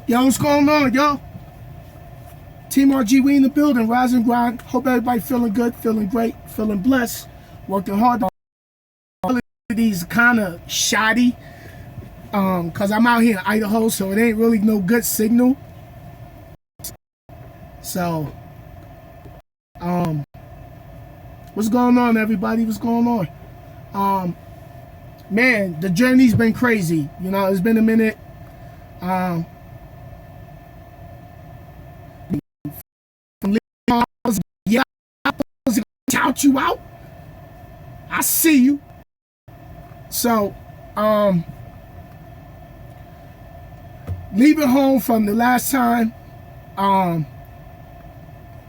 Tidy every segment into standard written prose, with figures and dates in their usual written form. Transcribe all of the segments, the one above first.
Yo, what's going on, yo? TeamRG, we in the building, rise and grind. Hope everybody feeling good, feeling great, feeling blessed, working hard. All of these kind of shoddy, cause I'm out here in Idaho, so it ain't really no good signal. So, what's going on, everybody? What's going on? Man, the journey's been crazy. You know, it's been a minute. Yeah, I was gonna tout you out. I see you. So, leaving home from the last time.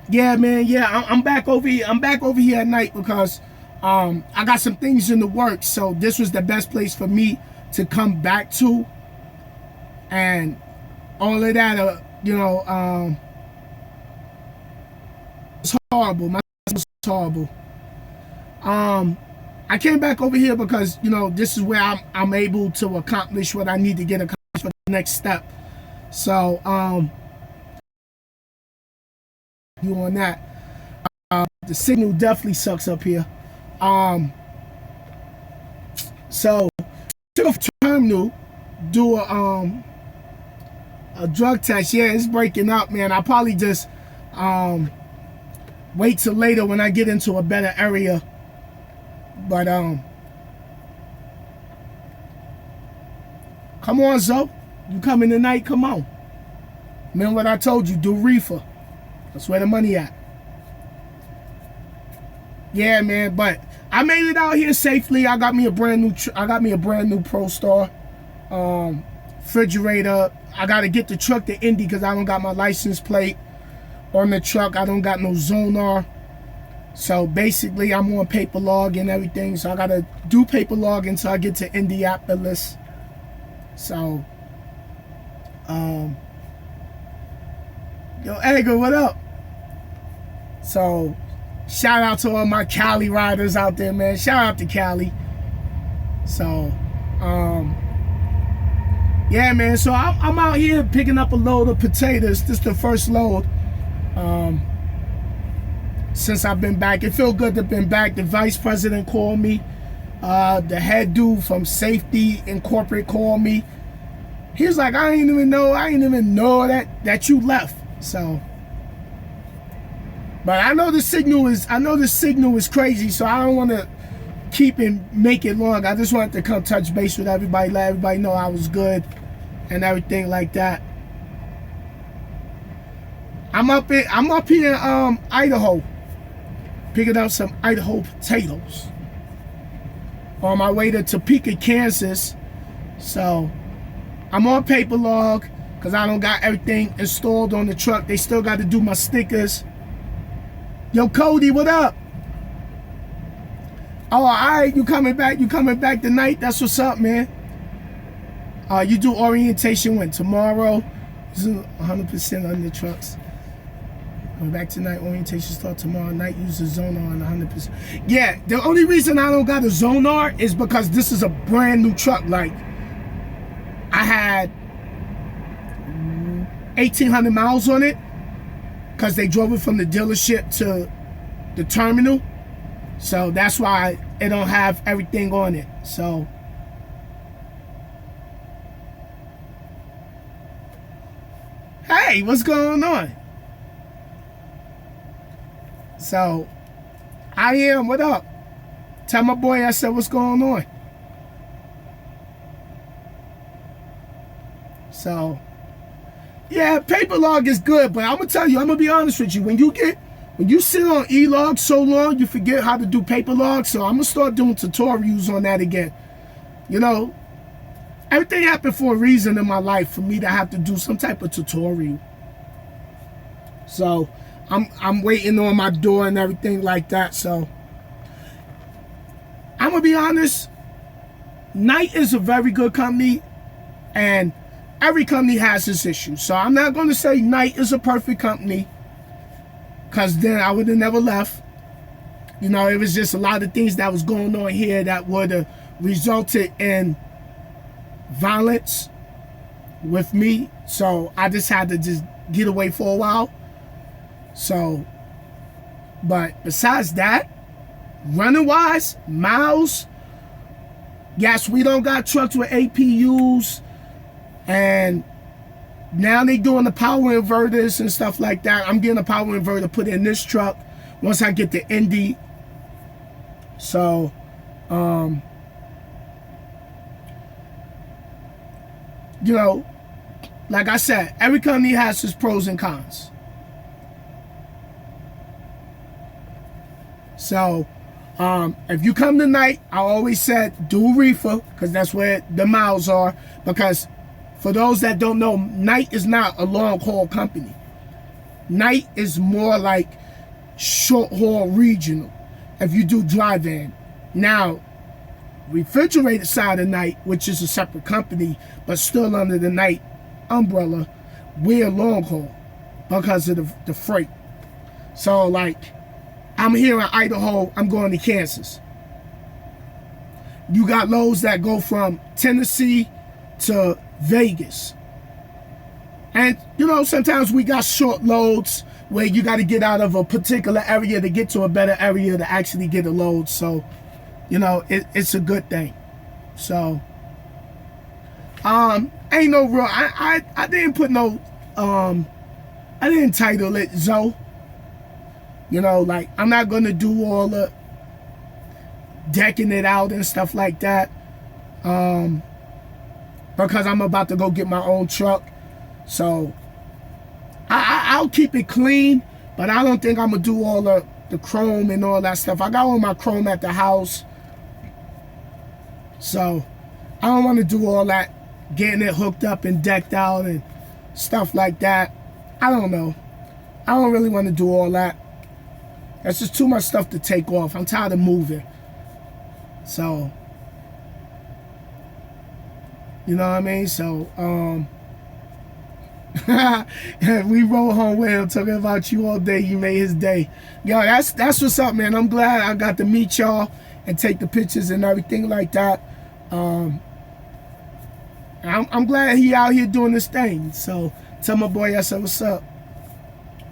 Yeah, man. Yeah, I'm back over here. I'm back over here at night because I got some things in the works. So this was the best place for me to come back to, and all of that. You know, it's horrible. My was horrible. I came back over here because, you know, this is where I'm able to accomplish what I need to get accomplished for the next step. So, you on that. The signal definitely sucks up here. So took a terminal, do a drug test. Yeah, it's breaking up, man. I'll probably just wait till later when I get into a better area. But come on, Zoe. You coming tonight? Come on. Remember what I told you, do reefer. That's where the money at. Yeah, man, but I made it out here safely. I got me a brand new Pro Star refrigerator. I gotta get the truck to Indy because I don't got my license plate on the truck. I don't got no Zonar. So basically I'm on paper log and everything. So I gotta do paper log until I get to Indianapolis. So yo, Edgar, what up? So shout out to all my Cali riders out there, man. Shout out to Cali. So yeah, man. So I'm out here picking up a load of potatoes. This is the first load since I've been back. It feels good to have been back. The vice president called me. The head dude from safety and corporate called me. He was like, I didn't even know that you left. So, but I know the signal is crazy, so I don't want to keep and make it long. I just wanted to come touch base with everybody, let everybody know I was good and everything like that. I'm up here in Idaho, picking up some Idaho potatoes on my way to Topeka, Kansas. So I'm on paper log because I don't got everything installed on the truck. They still got to do my stickers. Yo, Cody, what up? Oh, all right, you coming back tonight? That's what's up, man. You do orientation when? Tomorrow? 100% on the trucks. Coming back tonight, orientation start tomorrow night. Use the Zonar on 100%. Yeah, the only reason I don't got a Zonar is because this is a brand new truck. Like, I had 1,800 miles on it because they drove it from the dealership to the terminal. So that's why it don't have everything on it. So hey, what's going on? So I am, what up? Tell my boy I said what's going on. So yeah, paper log is good, but I'm gonna tell you, I'm gonna be honest with you. When you sit on e-log so long, you forget how to do paper log. So I'm gonna start doing tutorials on that again. You know, everything happened for a reason in my life for me to have to do some type of tutorial. So I'm waiting on my door and everything like that. So I'm gonna be honest, Knight is a very good company, and every company has its issues. So I'm not gonna say Knight is a perfect company, because then I would have never left. You know, it was just a lot of things that was going on here that would have resulted in violence with me, so I just had to just get away for a while. So, but besides that, running wise, miles, yes, we don't got trucks with APUs, and now they doing the power inverters and stuff like that. I'm getting a power inverter put in this truck once I get the Indy. So, you know, like I said, every company has its pros and cons. So, if you come tonight, I always said do reefer, because that's where the miles are. Because for those that don't know, Knight is not a long haul company. Knight is more like short haul regional, if you do dry van. Now, refrigerated side of Knight, which is a separate company, but still under the Knight umbrella, we're long haul because of the freight. So like, I'm here in Idaho, I'm going to Kansas. You got loads that go from Tennessee to Vegas. And you know, sometimes we got short loads where you got to get out of a particular area to get to a better area to actually get a load. So, you know, it's a good thing. So, ain't no real, I didn't put no, I didn't title it Zoe. You know, like, I'm not going to do all the decking it out and stuff like that. Because I'm about to go get my own truck. So, I'll keep it clean, but I don't think I'm going to do all the chrome and all that stuff. I got all my chrome at the house. So, I don't want to do all that, getting it hooked up and decked out and stuff like that. I don't know. I don't really want to do all that. That's just too much stuff to take off. I'm tired of moving. So, you know what I mean? So, we roll home with him talking about you all day. You made his day. Yo, that's what's up, man. I'm glad I got to meet y'all and take the pictures and everything like that. I'm glad he out here doing this thing. So, tell my boy I said what's up.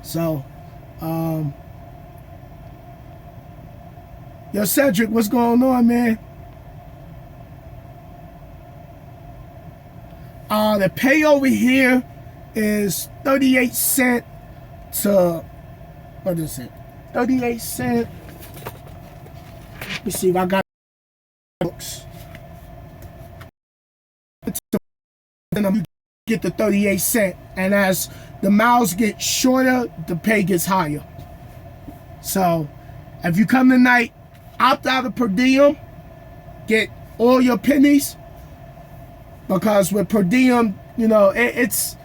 So, yo, Cedric, what's going on, man? The pay over here is 38 cents to, what is it? 38 cents. Let me see if I got books. And you get the 38 cents. And as the miles get shorter, the pay gets higher. So, if you come tonight, opt out of per diem, get all your pennies, because with per diem, you know, it's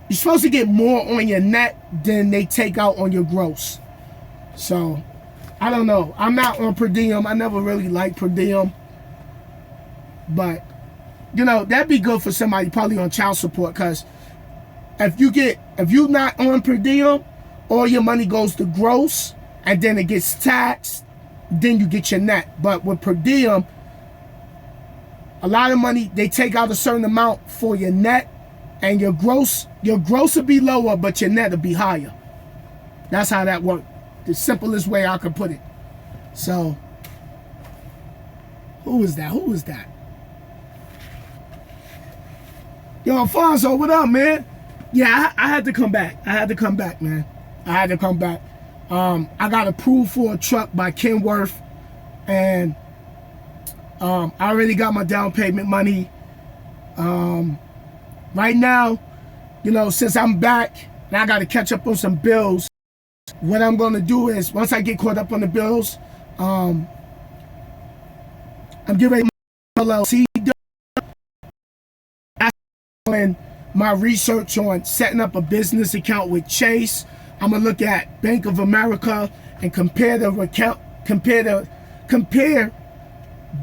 you're supposed to get more on your net than they take out on your gross. So, I don't know. I'm not on per diem. I never really liked per diem. But, you know, that'd be good for somebody probably on child support, because if you're not on per diem, all your money goes to gross, and then it gets taxed, then you get your net. But with per diem, a lot of money, they take out a certain amount for your net, and your gross will be lower, but your net will be higher. That's how that works. The simplest way I could put it. So, who is that? Who is that? Yo, Alfonso, what up, man? Yeah, I had to come back. I had to come back, man. I had to come back. I got approved for a truck by Kenworth, and I already got my down payment money. Right now, you know, since I'm back and I got to catch up on some bills, what I'm going to do is, once I get caught up on the bills, I'm getting ready to my LLC. I'm doing my research on setting up a business account with Chase. I'm going to look at Bank of America and compare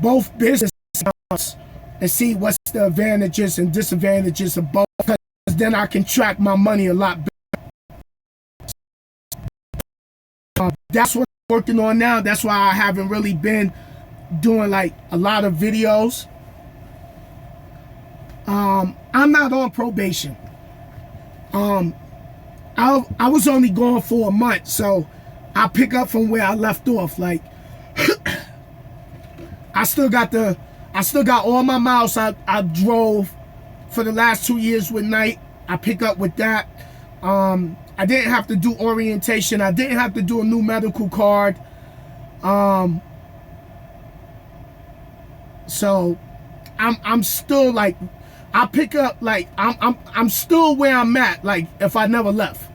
both business accounts and see what's the advantages and disadvantages of both, because then I can track my money a lot better. That's what I'm working on now. That's why I haven't really been doing like a lot of videos. I'm not on probation. I was only gone for a month, so I'll pick up from where I left off. Like, I still got all my miles I drove for the last 2 years with Night. I pick up with that. I didn't have to do orientation. I didn't have to do a new medical card. So I'm still like, I pick up like I'm still where I'm at, like if I never left,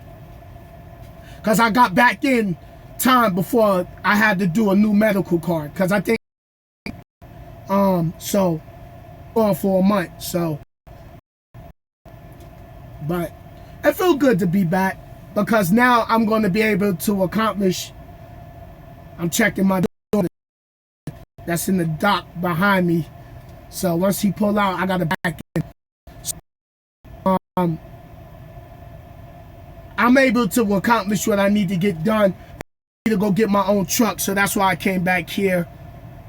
because I got back in time before I had to do a new medical card, because I think so gone for a month. So but it felt good to be back, because now I'm going to be able to accomplish. I'm checking my daughter that's in the dock behind me, so once he pull out, I got to back in. So, I'm able to accomplish what I need to get done. I need to go get my own truck, so that's why I came back here.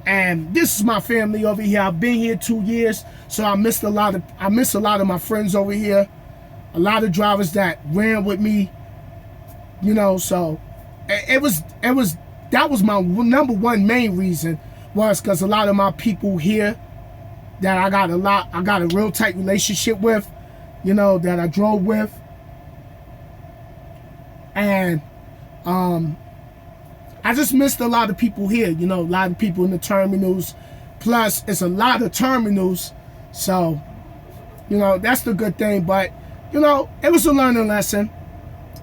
And this is my family over here. I've been here 2 years, so I miss a lot of my friends over here. A lot of drivers that ran with me, you know. So that was my number one main reason, was because a lot of my people here that I got a real tight relationship with, you know, that I drove with. And I just missed a lot of people here, you know, a lot of people in the terminals. Plus, it's a lot of terminals, so, you know, that's the good thing. But, you know, it was a learning lesson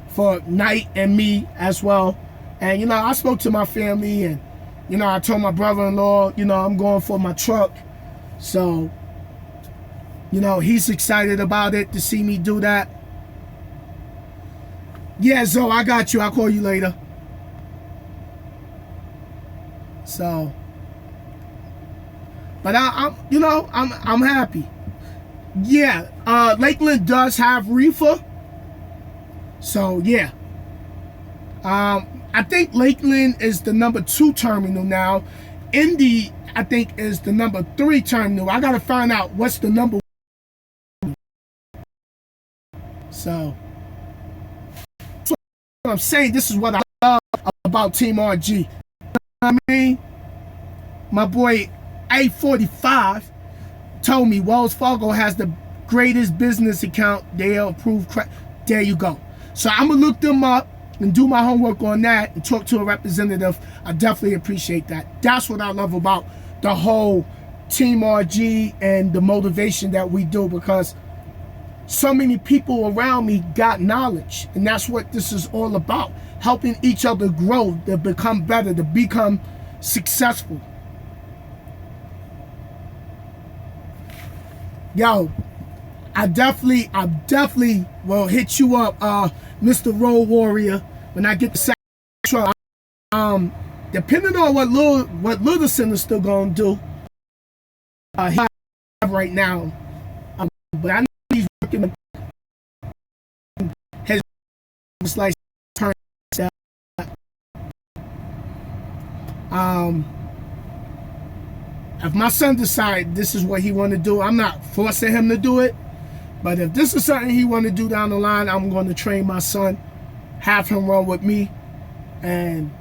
for Knight and me as well. And, you know, I spoke to my family, and, you know, I told my brother-in-law, you know, I'm going for my truck. So, you know, he's excited about it, to see me do that. Yeah, Zoe, I got you. I'll call you later. So, but I'm happy. Yeah, Lakeland does have reefer. So yeah, I think Lakeland is the number 2 terminal now. Indy, I think, is the number 3 terminal. I gotta find out what's the number 1. So what I'm saying, this is what I love about TeamRG. You know what I mean? My boy A45 told me Wells Fargo has the greatest business account. They'll approve. There you go. So I'm gonna look them up and do my homework on that and talk to a representative. I definitely appreciate that. That's what I love about the whole TeamRG and the motivation that we do, because so many people around me got knowledge, and that's what this is all about. Helping each other grow, to become better, to become successful. Yo, I definitely will hit you up, Mr. Road Warrior, when I get the second truck. Depending on what little Sinister gonna do, he right now, but I know he's working his like turn. If my son decides this is what he want to do, I'm not forcing him to do it. But if this is something he want to do down the line, I'm going to train my son, have him run with me, and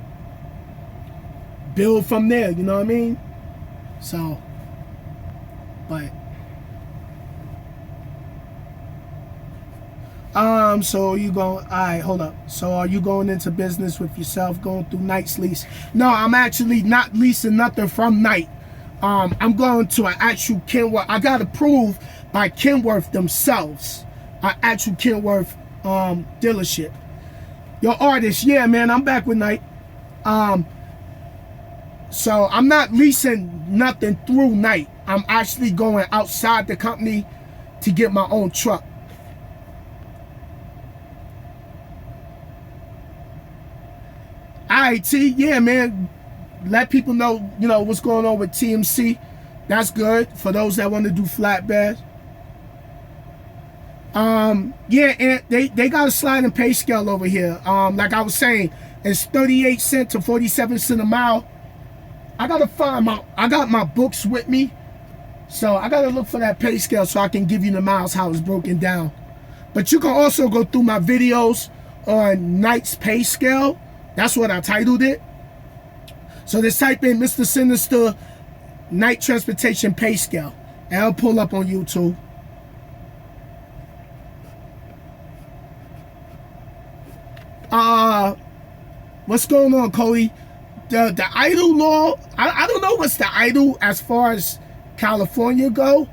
build from there. You know what I mean? So, but so you going? All right, hold up. So are you going into business with yourself, going through Knight's lease? No, I'm actually not leasing nothing from Knight. I'm going to an actual Kenworth. I got approved by Kenworth themselves, an actual Kenworth dealership. Your artist, yeah, man, I'm back with Knight. So I'm not leasing nothing through Knight. I'm actually going outside the company to get my own truck. Alright, T, yeah, man. Let people know, you know, what's going on with TMC. That's good for those that want to do flatbed. Yeah, and they got a sliding pay scale over here. Like I was saying, it's 38 cents to 47 cents a mile. I got my books with me, So I gotta look for that pay scale so I can give you the miles how it's broken down. But you can also go through my videos on Knight's pay scale. That's what I titled it. So just type in Mr. Sinnizter Night Transportation Pay Scale, and it'll pull up on YouTube. What's going on, Cody? The idle law, I don't know what's the idle as far as California go.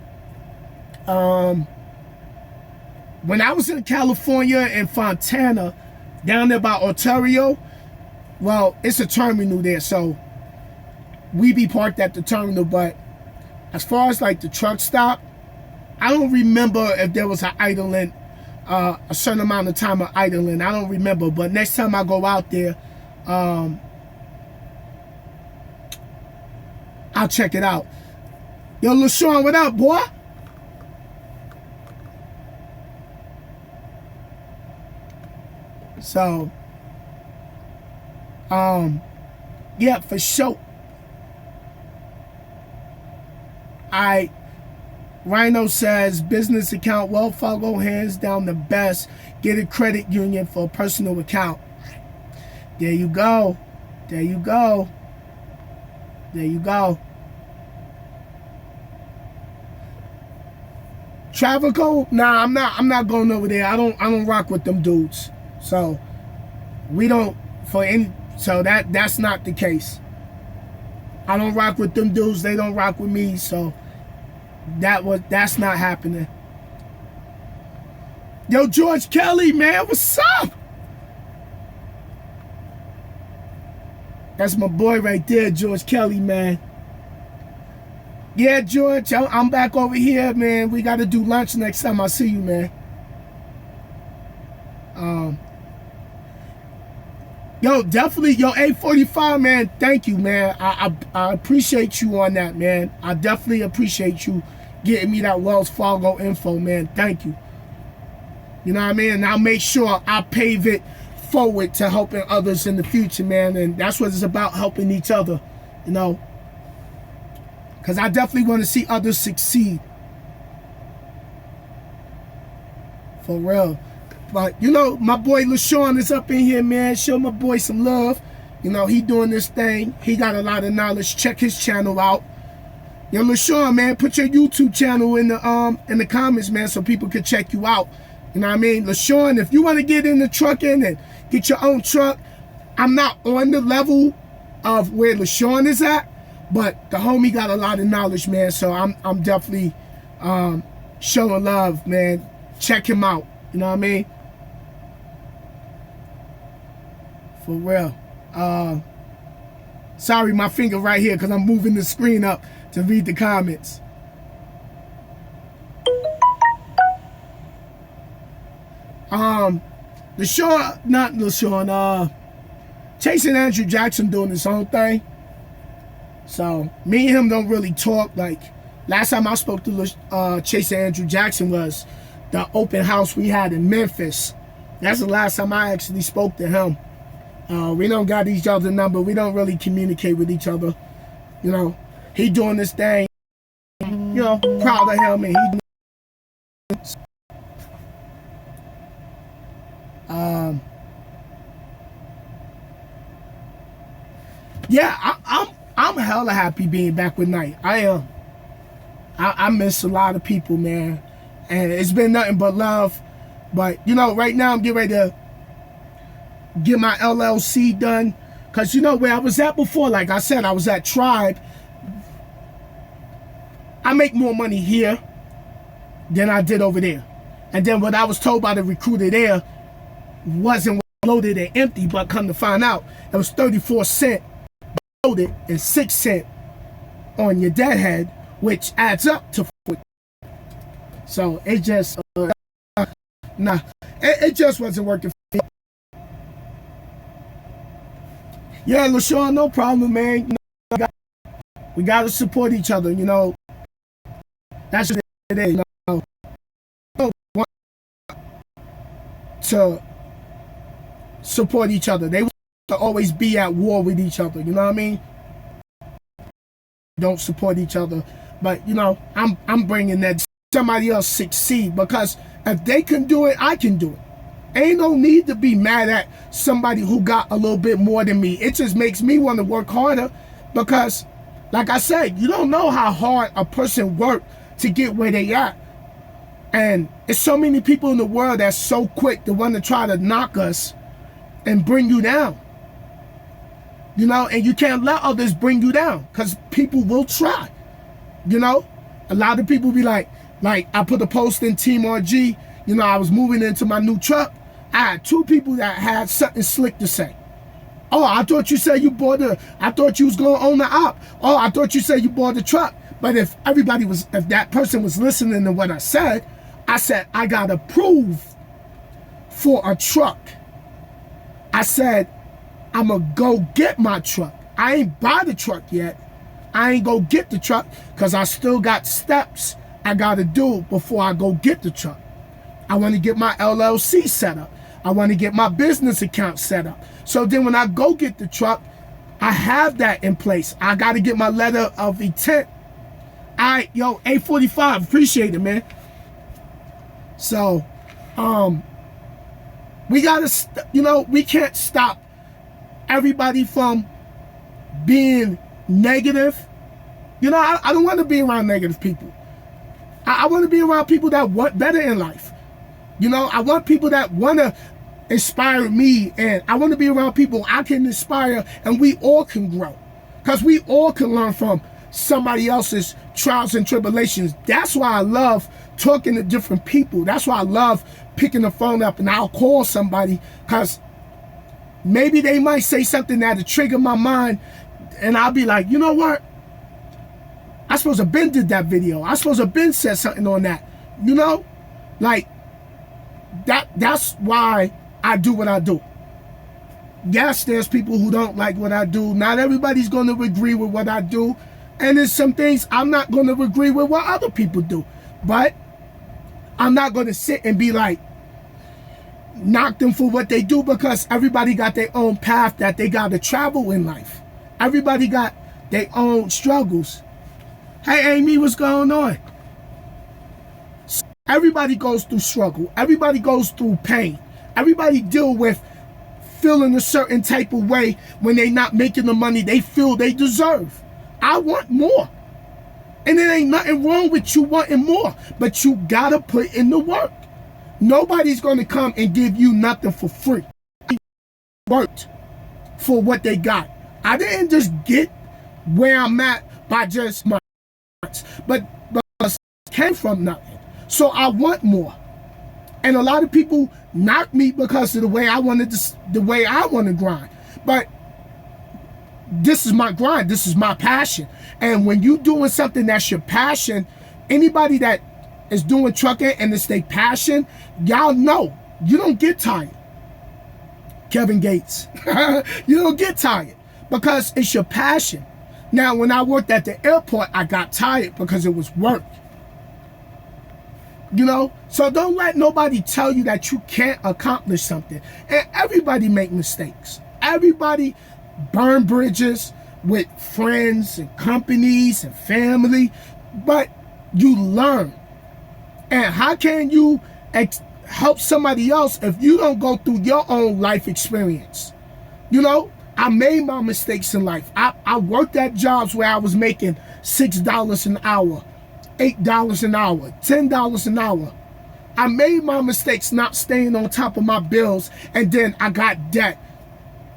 When I was in California in Fontana, down there by Ontario, well, it's a terminal there, so we be parked at the terminal. But as far as like the truck stop, I don't remember if there was an idling, a certain amount of time of idling. I don't remember. But next time I go out there, I'll check it out. Yo, LaShawn, what up, boy? So, yeah, for sure. Rhino says, business account, Wells Fargo, hands down the best. Get a credit union for a personal account. There you go. There you go. There you go. Travico? Nah, I'm not going over there. I don't rock with them dudes. So we don't so that's not the case. I don't rock with them dudes, they don't rock with me, so that's not happening. Yo, George Kelly, man, what's up? That's my boy right there, George Kelly, man. Yeah, George, I'm back over here, man. We got to do lunch next time I see you, man. Yo, definitely, yo, 845, man, thank you, man. I appreciate you on that, man. I definitely appreciate you getting me that Wells Fargo info, man. Thank you. You know what I mean? And I'll make sure I pave it forward to helping others in the future, man. And that's what it's about, helping each other, you know. Because I definitely want to see others succeed. For real. But, you know, my boy LaShawn is up in here, man. Show my boy some love. You know, he doing this thing. He got a lot of knowledge. Check his channel out. Yo, LaShawn, man, put your YouTube channel in the comments, man, so people can check you out. You know what I mean? LaShawn, if you want to get into trucking and get your own truck, I'm not on the level of where LaShawn is at, but the homie got a lot of knowledge, man, so I'm definitely showing love, man. Check him out. You know what I mean? For real. Sorry, my finger right here because I'm moving the screen up to read the comments. Chase and Andrew Jackson doing his own thing. So me and him don't really talk. Like last time I spoke to Chase and Andrew Jackson was the open house we had in Memphis. That's the last time I actually spoke to him. We don't got each other's number. We don't really communicate with each other. You know, he doing this thing. You know, proud of him, and he. Yeah, I'm hella happy being back with Knight. I am. I miss a lot of people, man, and it's been nothing but love. But you know, right now I'm getting ready to get my LLC done, because you know where I was at before. Like I said, I was at Tribe. I make more money here than I did over there, and then what I was told by the recruiter there wasn't loaded and empty, but come to find out it was 34 cents loaded and 6 cents on your deadhead, which adds up to 40. So it just it just wasn't working for me. Yeah, LaShawn, no problem, man. You know, we gotta support each other, you know. That's what it is, you know. We don't want to support each other. They want to always be at war with each other, you know what I mean? Don't support each other. But, you know, I'm bringing that somebody else succeed, because if they can do it, I can do it. Ain't no need to be mad at somebody who got a little bit more than me. It just makes me want to work harder, because, like I said, you don't know how hard a person worked to get where they at. And it's so many people in the world that's so quick to want to try to knock us and bring you down. You know, and you can't let others bring you down, because people will try. You know, a lot of people be like I put a post in TeamRG, you know, I was moving into my new truck. I had 2 people that had something slick to say. Oh, I thought you said you bought I thought you was going to own the op. Oh, I thought you said you bought the truck. But if that person was listening to what I said, I got approved for a truck. I said, I'm going to go get my truck. I ain't buy the truck yet. I ain't go get the truck, because I still got steps I got to do before I go get the truck. I want to get my LLC set up. I want to get my business account set up. So then when I go get the truck, I have that in place. I got to get my letter of intent. Yo, 845, appreciate it, man. So, we got to, you know, we can't stop everybody from being negative. You know, I don't want to be around negative people. I want to be around people that want better in life. You know, I want people that want to inspire me, and I want to be around people I can inspire, and we all can grow, because we all can learn from somebody else's trials and tribulations. That's why I love talking to different people. That's why I love picking the phone up and I'll call somebody, because maybe they might say something that'll trigger my mind, and I'll be like, you know what? I supposed to have been did that video. I supposed to have been said something on that. You know? Like, that's why I do what I do. Yes, there's people who don't like what I do. Not everybody's going to agree with what I do. And there's some things I'm not going to agree with what other people do. But I'm not going to sit and be like, knock them for what they do, because everybody got their own path that they got to travel in life. Everybody got their own struggles. Hey, Amy, what's going on? Everybody goes through struggle. Everybody goes through pain. Everybody deal with feeling a certain type of way when they not making the money they feel they deserve. I want more. And there ain't nothing wrong with you wanting more, but you gotta put in the work. Nobody's gonna come and give you nothing for free. Worked for what they got. I didn't just get where I'm at by just my, but it came from nothing. So I want more. And a lot of people knock me because of the way I want to grind. But this is my grind. This is my passion. And when you doing something that's your passion, anybody that is doing trucking and it's their passion, y'all know you don't get tired. Kevin Gates. You don't get tired because it's your passion. Now, when I worked at the airport, I got tired because it was work. You know, so don't let nobody tell you that you can't accomplish something. And everybody make mistakes. Everybody burn bridges with friends and companies and family, but you learn. And how can you help somebody else if you don't go through your own life experience? You know, I made my mistakes in life. I worked at jobs where I was making $6 an hour, $8 an hour, $10 an hour. I made my mistakes not staying on top of my bills, and then I got debt.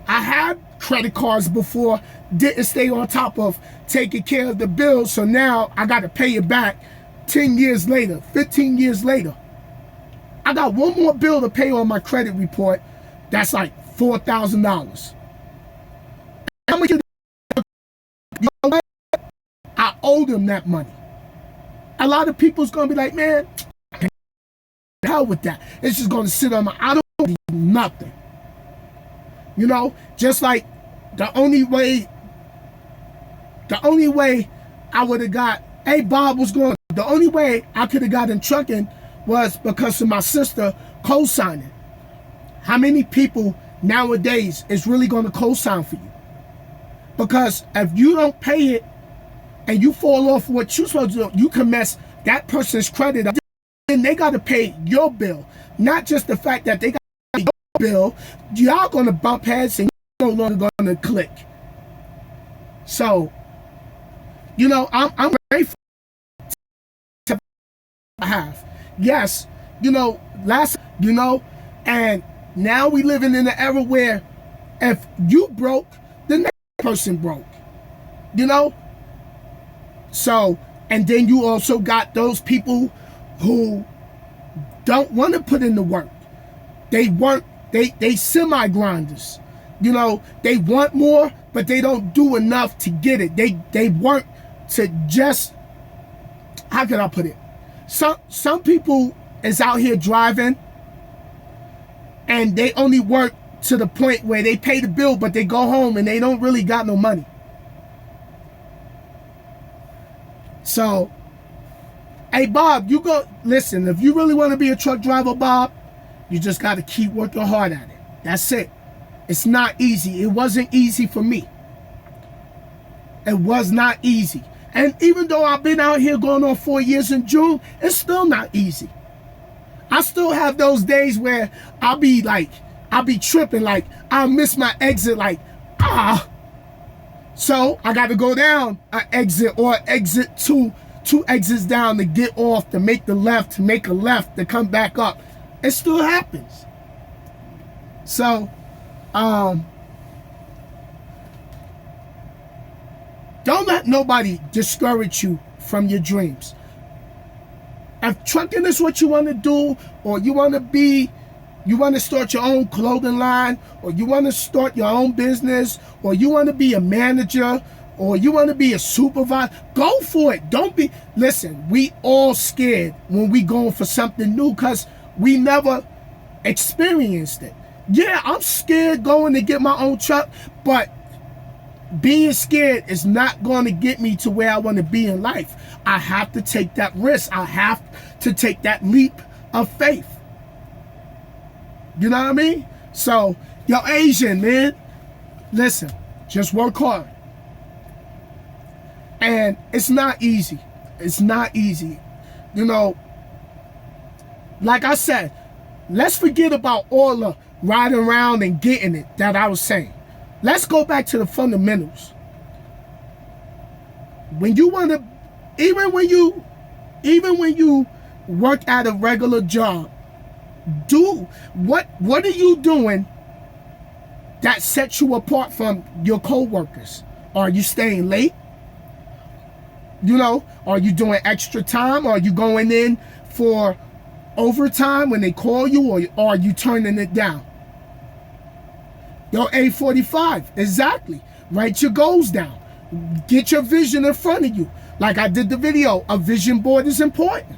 I had credit cards before, didn't stay on top of taking care of the bills, so now I got to pay it back 10 years later, 15 years later. I got one more bill to pay on my credit report that's like $4,000. How much? You know what? I owe them that money. A lot of people's gonna be like, man, hell with that. It's just gonna sit on I don't do nothing. You know, just like the only way I would have got, hey, Bob, what's going on? The only way I could have gotten trucking was because of my sister co-signing. How many people nowadays is really gonna co-sign for you? Because if you don't pay it and you fall off what you're supposed to do, you can mess that person's credit up. Then they got to pay your bill, not just the fact that they got to pay your bill. Y'all gonna bump heads and you're no longer gonna click. So, you know, I'm grateful to have. Yes, you know, and now we living in an era where if you broke, the next person broke. You know? So, and then you also got those people who don't want to put in the work. They semi-grinders. You know, they want more, but they don't do enough to get it. They work to just, how can I put it? Some people is out here driving and they only work to the point where they pay the bill, but they go home and they don't really got no money. So, hey Bob, you go, listen, if you really want to be a truck driver, Bob, you just got to keep working hard at it. That's it. It's not easy. It wasn't easy for me. It was not easy. And even though I've been out here going on 4 years in June, it's still not easy. I still have those days where I'll be tripping, like I'll miss my exit, like, So I got to go down an exit or exit two exits down to get off, to make the left, to make a left, to come back up. It still happens. So, don't let nobody discourage you from your dreams. If trucking is what you want to do, or you want to start your own clothing line, or you want to start your own business, or you want to be a manager, or you want to be a supervisor, go for it. Listen, we all scared when we going for something new because we never experienced it. Yeah, I'm scared going to get my own truck, but being scared is not going to get me to where I want to be in life. I have to take that risk. I have to take that leap of faith. You know what I mean? So, yo, Asian, man, listen, just work hard. And it's not easy. It's not easy. You know, like I said, let's forget about all the riding around and getting it that I was saying. Let's go back to the fundamentals. When you want to, even when you work at a regular job, do what are you doing that sets you apart from your co-workers? Are you staying late? You know, are you doing extra time? Are you going in for overtime when they call you, or are you turning it down? Yo, 845, exactly. Write your goals down. Get your vision in front of you. Like I did the video, a vision board is important.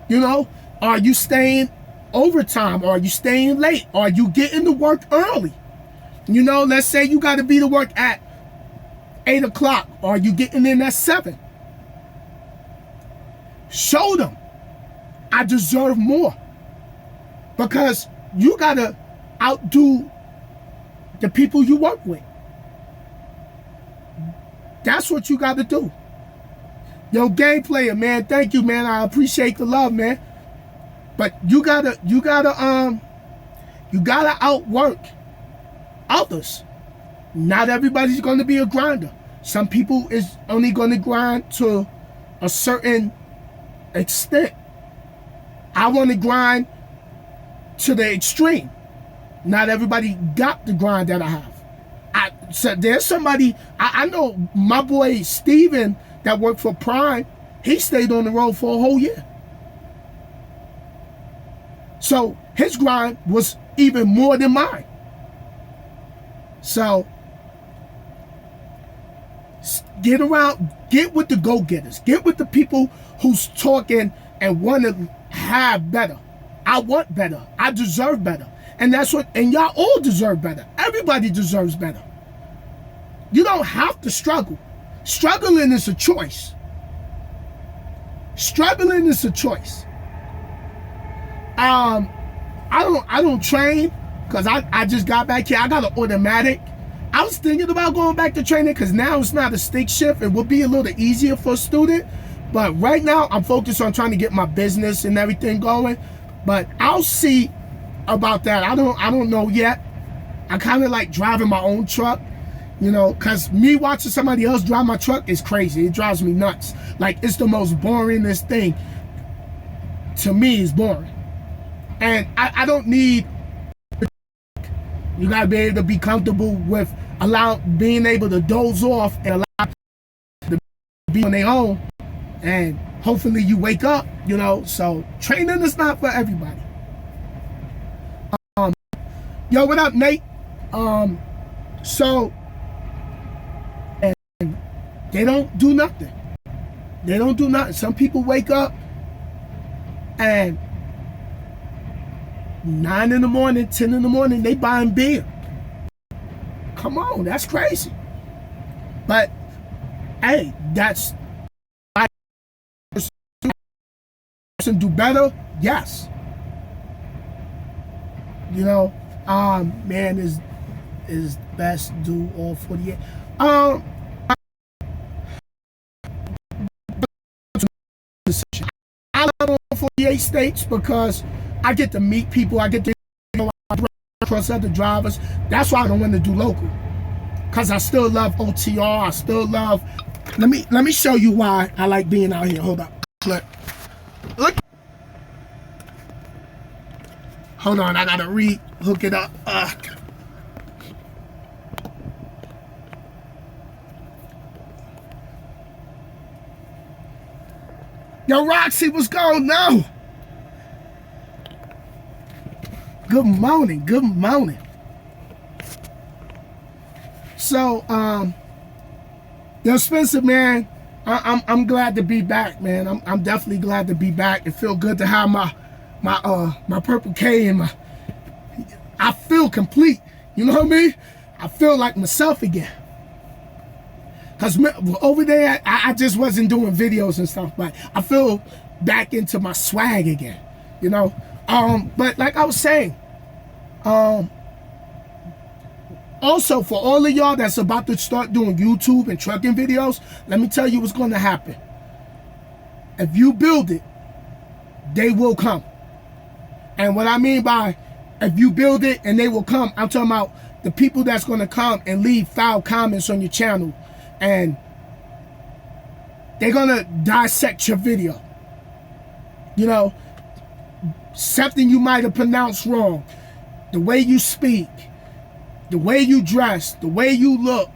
You know, are you staying overtime? Are you staying late? Are you getting to work early? You know, let's say you got to be to work at 8 o'clock. Are you getting in at 7? Show them I deserve more. Because you got to outdo the people you work with. That's what you got to do. Yo, game player, man, thank you, man. I appreciate the love, man. But you gotta outwork others. Not everybody's gonna be a grinder. Some people is only gonna grind to a certain extent. I want to grind to the extreme. Not everybody got the grind that I have. So there's somebody, I know my boy Steven that worked for Prime, he stayed on the road for a whole year. So his grind was even more than mine. So get with the go-getters. Get with the people who's talking and want to have better. I want better. I deserve better. And and y'all all deserve better. Everybody deserves better. You don't have to struggle. Struggling is a choice. Struggling is a choice. I don't train because I just got back here. I got an automatic I was thinking about going back to training because now it's not a stick shift. It would be a little easier for a student. But right now, I'm focused on trying to get my business and everything going. But I'll see about that. I don't know yet. I kind of like driving my own truck, you know, because me watching somebody else drive my truck is crazy. It drives me nuts. Like, it's the most boringest thing. To me, it's boring. And I don't need... You got to be able to be comfortable with being able to doze off and allow to be on their own. And hopefully you wake up, you know. So training is not for everybody. Yo, what up, Nate? So, and they don't do nothing. They don't do nothing. Some people wake up and 9 in the morning, 10 in the morning, they buying beer. Come on, that's crazy. But hey, that's person do better, yes. You know, man is best do all 48. I love all 48 states because I get to meet people. I get to trust other drivers. That's why I don't want to do local, because I still love OTR. I still love. Let me show you why I like being out here. Hold up. Look. Hold on, I gotta hook it up. Yo, Roxy, what's going on? Good morning, good morning. So, yo, Spencer, man, I'm glad to be back, man. I'm definitely glad to be back. It feel good to have my purple K and I feel complete. You know what I mean? I feel like myself again. Cause over there, I just wasn't doing videos and stuff, but I feel back into my swag again. You know, but like I was saying, also for all of y'all that's about to start doing YouTube and trucking videos, let me tell you what's going to happen. If you build it, they will come. And what I mean by if you build it and they will come, I'm talking about the people that's going to come and leave foul comments on your channel, and they're going to dissect your video. You know, something you might have pronounced wrong, the way you speak, the way you dress, the way you look.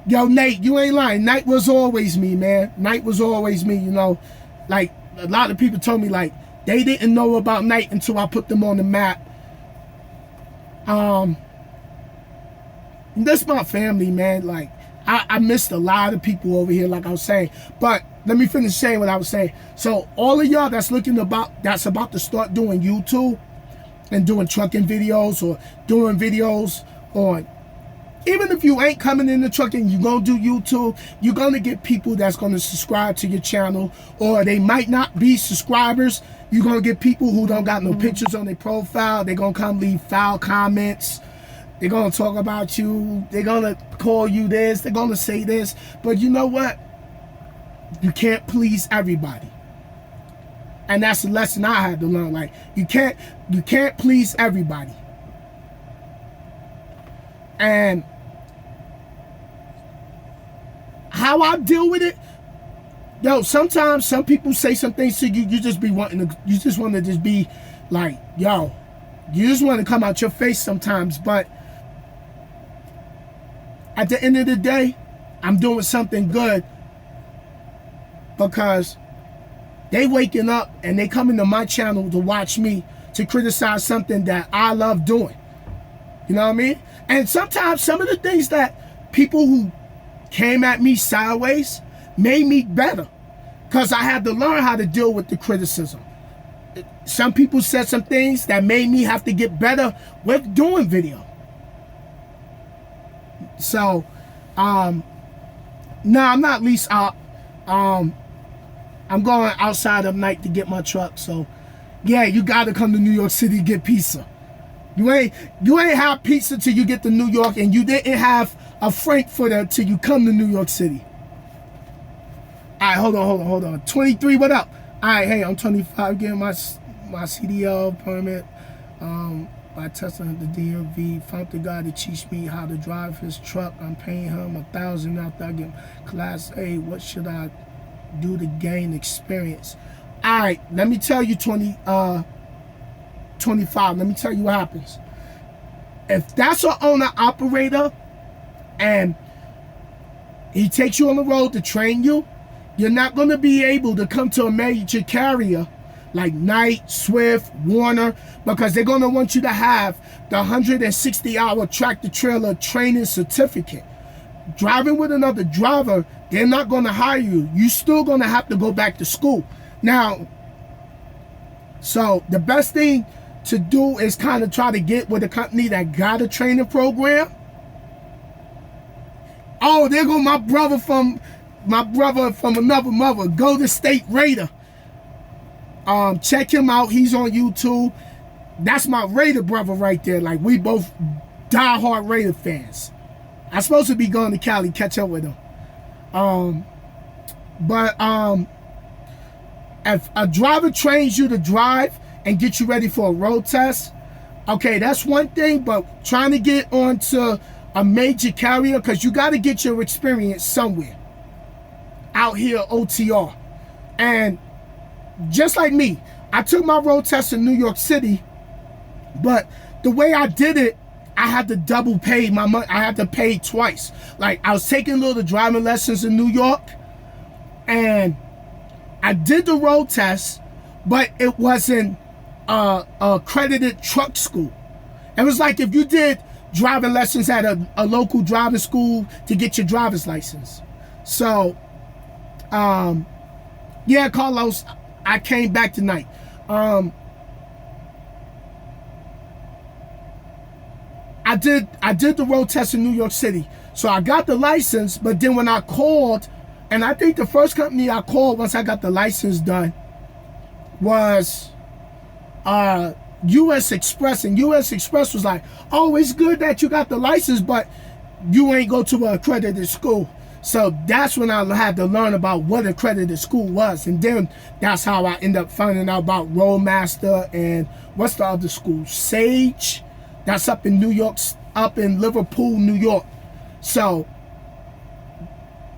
Yo, Nate, you ain't lying. Nate was always me, man. Nate was always me, you know. Like, a lot of people told me, like, they didn't know about Nate until I put them on the map. That's my family, man. Like, I missed a lot of people over here, like I was saying. But let me finish saying what I was saying. So, all of y'all that's that's about to start doing YouTube and doing trucking videos or doing videos on... Even if you ain't coming in the trucking, you're going to do YouTube, you're going to get people that's going to subscribe to your channel, or they might not be subscribers. You're going to get people who don't got no pictures on their profile. They're going to come leave foul comments. They're going to talk about you. They're going to call you this. They're going to say this. But you know what? You can't please everybody. And that's the lesson I had to learn. Like, you can't please everybody. And how I deal with it, yo, sometimes some people say some things to you, you just want to just be like, yo, you just want to come out your face sometimes. But at the end of the day, I'm doing something good because they waking up and they coming to my channel to watch me, to criticize something that I love doing. You know what I mean? And sometimes some of the things that people who came at me sideways made me better, because I had to learn how to deal with the criticism. Some people said some things that made me have to get better with doing video. So, no, I'm not least up. I'm going outside of night to get my truck. So, yeah, you got to come to New York City to get pizza. You ain't have pizza till you get to New York, and you didn't have a Frankfurter till you come to New York City. All right, hold on. 23, what up? All right, hey, I'm 25, getting my CDL permit. By testing the DMV, found the guy to teach me how to drive his truck. I'm paying him $1,000 after I get Class A. What should I do to gain experience? All right, let me tell you, 25. Let me tell you what happens. If that's an owner-operator and he takes you on the road to train you, you're not going to be able to come to a major carrier like Knight, Swift, Werner, because they're going to want you to have the 160-hour tractor-trailer training certificate. Driving with another driver, they're not going to hire you. You're still going to have to go back to school. Now, so the best thing to do is kind of try to get with a company that got a training program. Oh, there go my brother from another mother, Golden State Raider. Check him out. He's on YouTube. That's my Raider brother right there. Like, we both diehard Raider fans. I'm supposed to be going to Cali, catch up with him. If a driver trains you to drive and get you ready for a road test, okay, that's one thing. But trying to get onto a major carrier, because you got to get your experience somewhere out here, OTR. And just like me, I took my road test in New York City, but the way I did it, I had to double pay my money. I had to pay twice. Like, I was taking little driving lessons in New York, and I did the road test, but it wasn't a accredited truck school. It was like if you did driving lessons at a local driving school to get your driver's license. So, yeah, Carlos, I came back tonight. I did the road test in New York City. So I got the license, but then when I called, and I think the first company I called once I got the license done was US Express. And US Express was like, oh, it's good that you got the license, but you ain't go to an accredited school. So that's when I had to learn about what accredited school was. And then that's how I ended up finding out about Roadmaster and what's the other school? Sage. That's up in New York, up in Liverpool, New York. So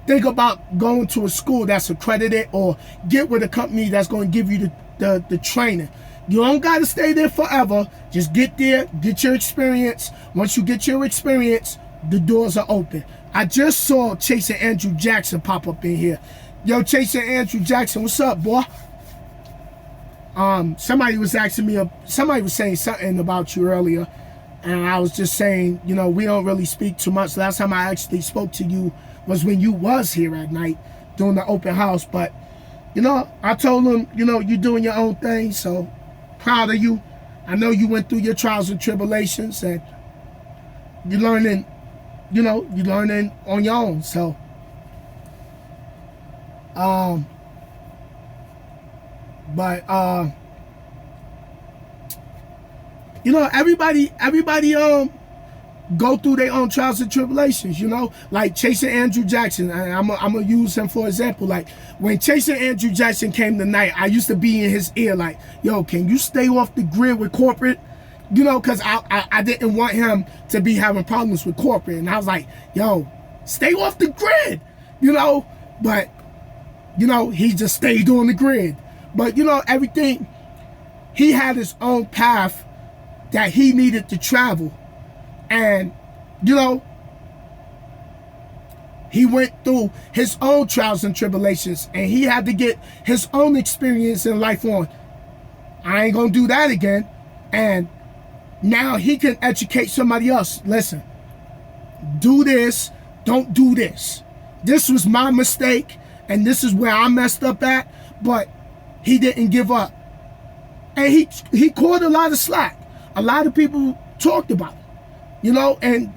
think about going to a school that's accredited, or get with a company that's going to give you the training. You don't got to stay there forever. Just get there, get your experience. Once you get your experience, the doors are open. I just saw Chase and Andrew Jackson pop up in here. Yo, Chase and Andrew Jackson, what's up, boy? Somebody was asking me, somebody was saying something about you earlier, and I was just saying, you know, we don't really speak too much. Last time I actually spoke to you was when you was here at night doing the open house. But, you know, I told him, you know, you're doing your own thing, so proud of you. I know you went through your trials and tribulations, and you're learning, you know, you're learning on your own. So, you know, everybody go through their own trials and tribulations, you know, like Chase and Andrew Jackson. I'm gonna use him for example. Like, when Chase and Andrew Jackson came tonight, I used to be in his ear like, yo, can you stay off the grid with corporate? You know, because I didn't want him to be having problems with corporate. And I was like, yo, stay off the grid, you know. But, you know, he just stayed on the grid. But, you know, everything, he had his own path that he needed to travel. And, you know, he went through his own trials and tribulations, and he had to get his own experience in life on. I ain't gonna do that again. And now he can educate somebody else. Listen, do this, don't do this. This was my mistake, and this is where I messed up at. But he didn't give up. And he caught a lot of slack. A lot of people talked about it, you know. And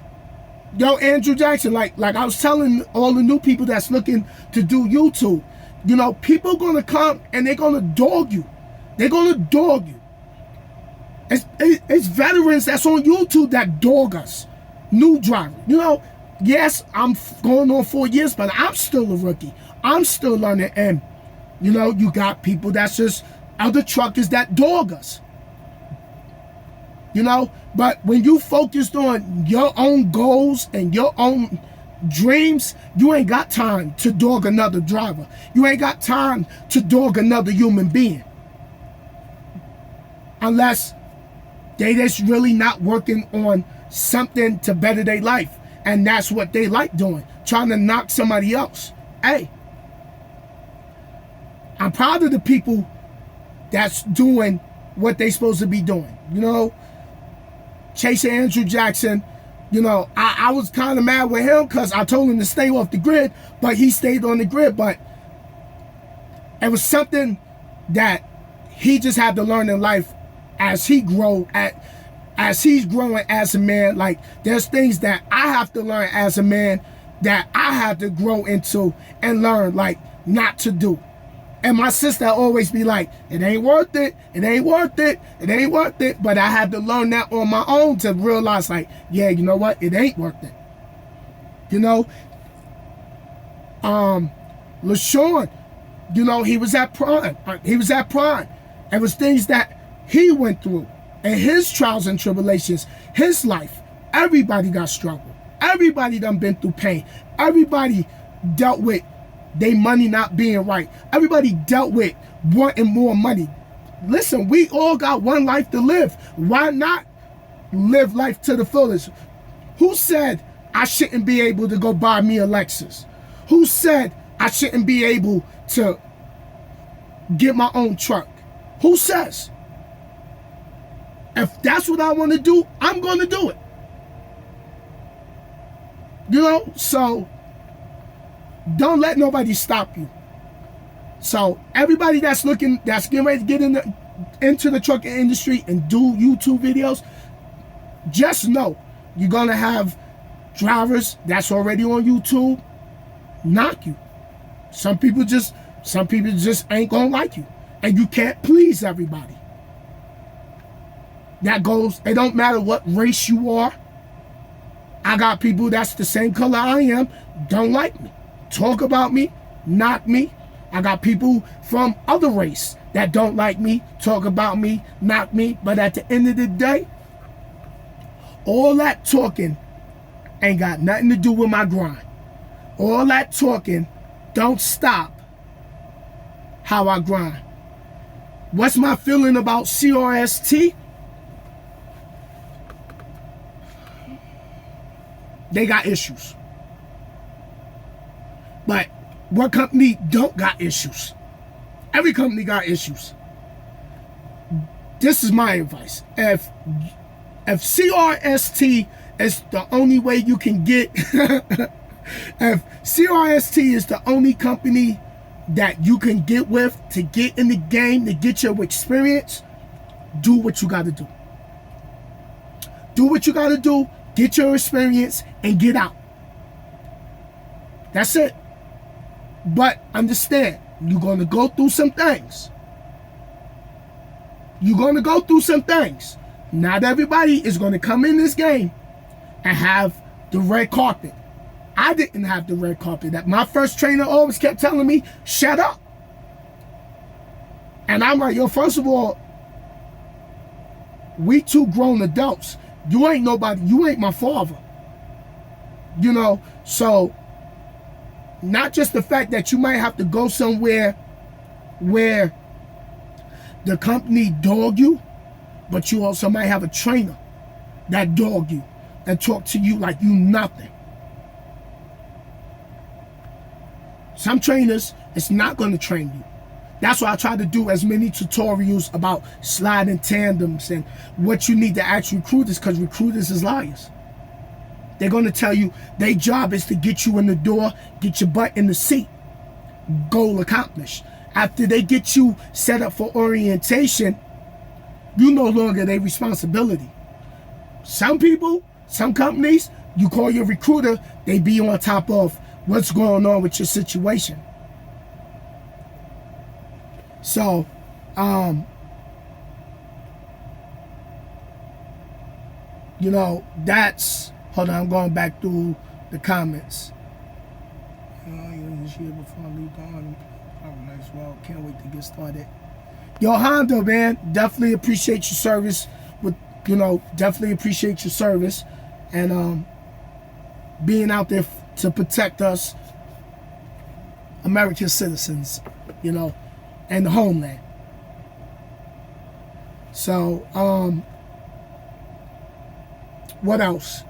yo, Andrew Jackson, like I was telling all the new people that's looking to do YouTube, You know, people gonna come and they're gonna dog you. They're gonna dog you. It's veterans that's on YouTube that dog us. New driver. You know, yes, I'm going on 4 years, but I'm still a rookie. I'm still learning. And, you know, you got people that's just other truckers that dog us. You know, but when you focused on your own goals and your own dreams, you ain't got time to dog another driver. You ain't got time to dog another human being. Unless they just really not working on something to better their life. And that's what they like doing, trying to knock somebody else. Hey, I'm proud of the people that's doing what they supposed to be doing. You know, chasing Andrew Jackson, you know, I was kind of mad with him because I told him to stay off the grid, but he stayed on the grid. But it was something that he just had to learn in life as he as he's growing as a man. Like, there's things that I have to learn as a man that I have to grow into and learn, like, not to do. And my sister always be like, it ain't worth it, it ain't worth it, it ain't worth it. But I had to learn that on my own to realize, like, yeah, you know what, it ain't worth it. You know, LaShawn, you know, he was at prime. He was at prime. It was things that he went through and his trials and tribulations, his life. Everybody got struggled. Everybody done been through pain. Everybody dealt with their money not being right. Everybody dealt with wanting more money. Listen, we all got one life to live. Why not live life to the fullest? Who said I shouldn't be able to go buy me a Lexus? Who said I shouldn't be able to get my own truck? Who says? If that's what I want to do, I'm going to do it. You know, so don't let nobody stop you. So everybody that's looking, that's getting ready to get into the trucking industry and do YouTube videos, just know you're going to have drivers that's already on YouTube knock you. Some people just ain't going to like you. And you can't please everybody. That goes, it don't matter what race you are. I got people that's the same color I am, don't like me. Talk about me, knock me. I got people from other race that don't like me, talk about me, knock me. But at the end of the day, all that talking ain't got nothing to do with my grind. All that talking don't stop how I grind. What's my feeling about CRST? They got issues. But what company don't got issues? Every company got issues. This is my advice. If CRST is the only way you can get, if CRST is the only company that you can get with to get in the game, to get your experience, do what you got to do. Do what you got to do, get your experience, and get out. That's it. But understand, you're going to go through some things. You're going to go through some things. Not everybody is going to come in this game and have the red carpet. I didn't have the red carpet. That my first trainer always kept telling me, shut up. And I'm like, yo, first of all, we two grown adults. You ain't nobody. You ain't my father. You know, so not just the fact that you might have to go somewhere where the company dog you, but you also might have a trainer that dog you and talk to you like you nothing. Some trainers, it's not going to train you. That's why I try to do as many tutorials about sliding tandems and what you need to ask recruiters, because recruiters is liars. They're going to tell you their job is to get you in the door, get your butt in the seat. Goal accomplished. After they get you set up for orientation, you no longer their responsibility. Some people, some companies, you call your recruiter, they be on top of what's going on with your situation. So, you know, that's, hold on, I'm going back through the comments. This year before I leave the Army. Oh, nice. Well, can't wait to get started. Yo, Honda, man, definitely appreciate your service. You know, definitely appreciate your service and being out there to protect us, American citizens, you know, and the homeland. So, what else?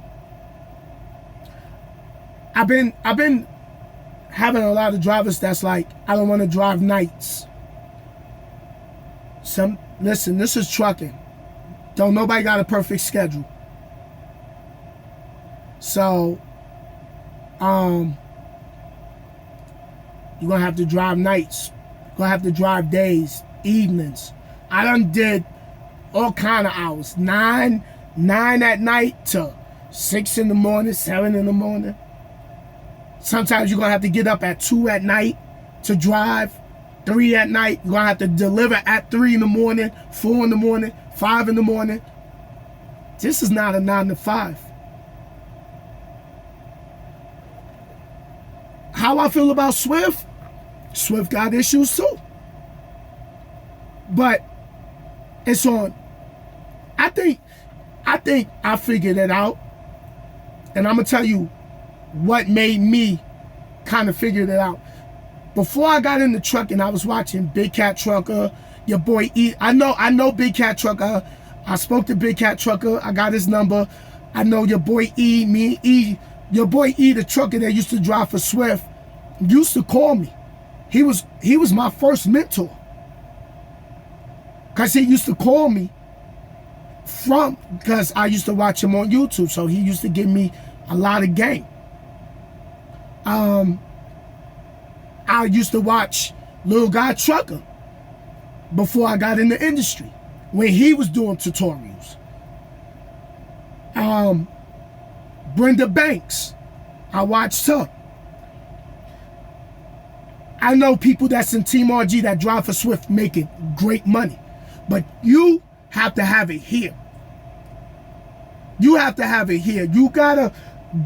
I've been having a lot of drivers that's like, I don't want to drive nights. Listen, this is trucking. Don't nobody got a perfect schedule. So, you're gonna have to drive nights. You're gonna have to drive days, evenings. I done did all kind of hours. 9 at night to 6 in the morning, 7 in the morning. Sometimes you're gonna have to get up at 2 at night to drive. 3 at night, you're gonna have to deliver at 3 in the morning, 4 in the morning, 5 in the morning. This is not a 9 to 5. How I feel about Swift? Swift got issues too. But it's on. I think I figured it out. And I'm gonna tell you what made me kind of figure it out. Before I got into trucking, I was watching Big Cat Trucker, your boy E. I know Big Cat Trucker. I spoke to Big Cat Trucker. I got his number. I know your boy E. Your boy E, the trucker that used to drive for Swift, used to call me. He was my first mentor. Cause he used to call me because I used to watch him on YouTube. So he used to give me a lot of game. I used to watch Little Guy Trucker before I got in the industry when he was doing tutorials. Brenda Banks, I watched her. I know people that's in TeamRG that drive for Swift making great money, but you have to have it here. You have to have it here. You gotta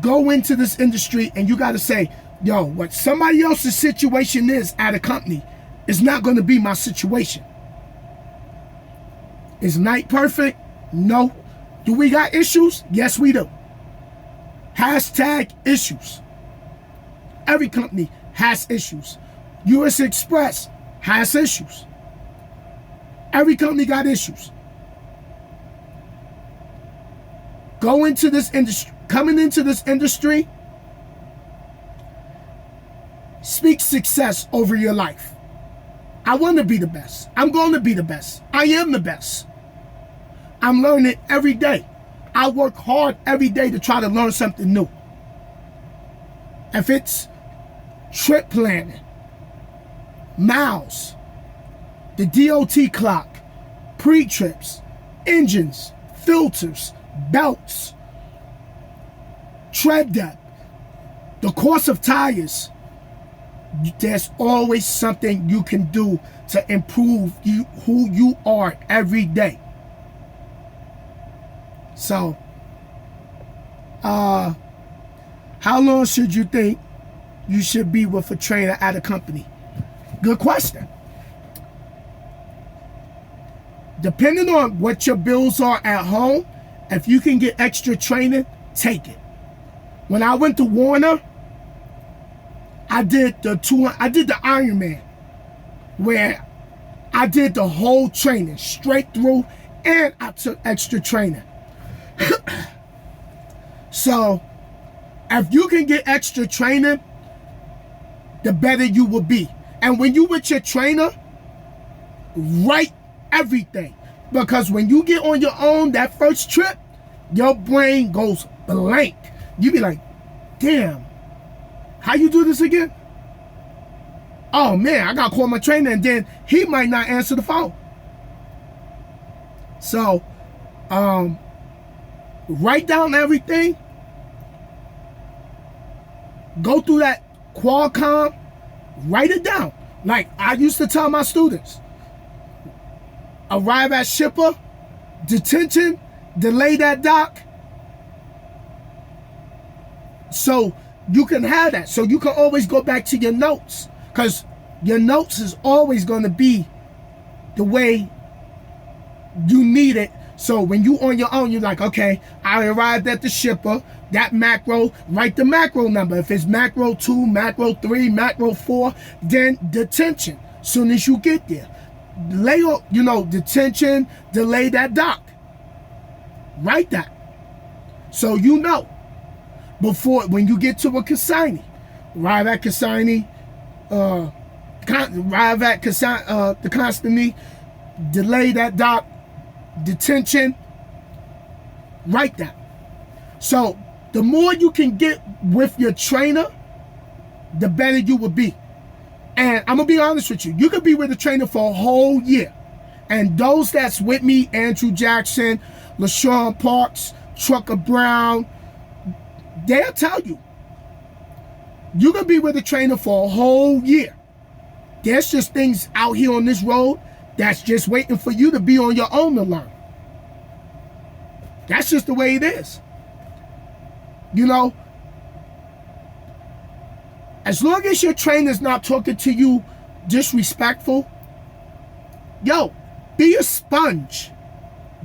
go into this industry and you gotta say, yo, what somebody else's situation is at a company is not going to be my situation. Is night perfect? No. Do we got issues? Yes, we do. Hashtag issues. Every company has issues. US Express has issues. Every company got issues. Go into this industry, coming into this industry, speak success over your life. I want to be the best. I'm going to be the best. I am the best. I'm learning every day. I work hard every day to try to learn something new. If it's trip planning, miles, the DOT clock, pre-trips, engines, filters, belts, tread depth, the cost of tires, there's always something you can do to improve who you are every day. So, how long should you think you should be with a trainer at a company? Good question. Depending on what your bills are at home, if you can get extra training, take it. When I went to Werner, I did the Ironman, where I did the whole training straight through, and I took extra training. So, if you can get extra training, the better you will be. And when you with your trainer, write everything. Because when you get on your own that first trip, your brain goes blank. You be like, damn, how you do this again? Oh man, I gotta call my trainer, and then he might not answer the phone. So, write down everything. Go through that Qualcomm, write it down. Like I used to tell my students, arrive at shipper, detention, delay that dock. So you can have that. So you can always go back to your notes, because your notes is always going to be the way you need it. So when you on your own, you're like, okay, I arrived at the shipper, that macro, write the macro number. If it's macro 2, macro 3, macro 4, then detention. Soon as you get there, lay up, detention, delay that dock. Write that. So you know, before, when you get to a consignee, arrive at consignee, arrive at the consignee, delay that dock, detention, write that. So the more you can get with your trainer, the better you will be. And I'm gonna be honest with you, you could be with a trainer for a whole year, and those that's with me, Andrew Jackson, LaShawn Parks, Trucker Brown, they'll tell you, you can be with a trainer for a whole year. There's just things out here on this road that's just waiting for you to be on your own to learn. That's just the way it is. As long as your trainer's not talking to you disrespectful, be a sponge.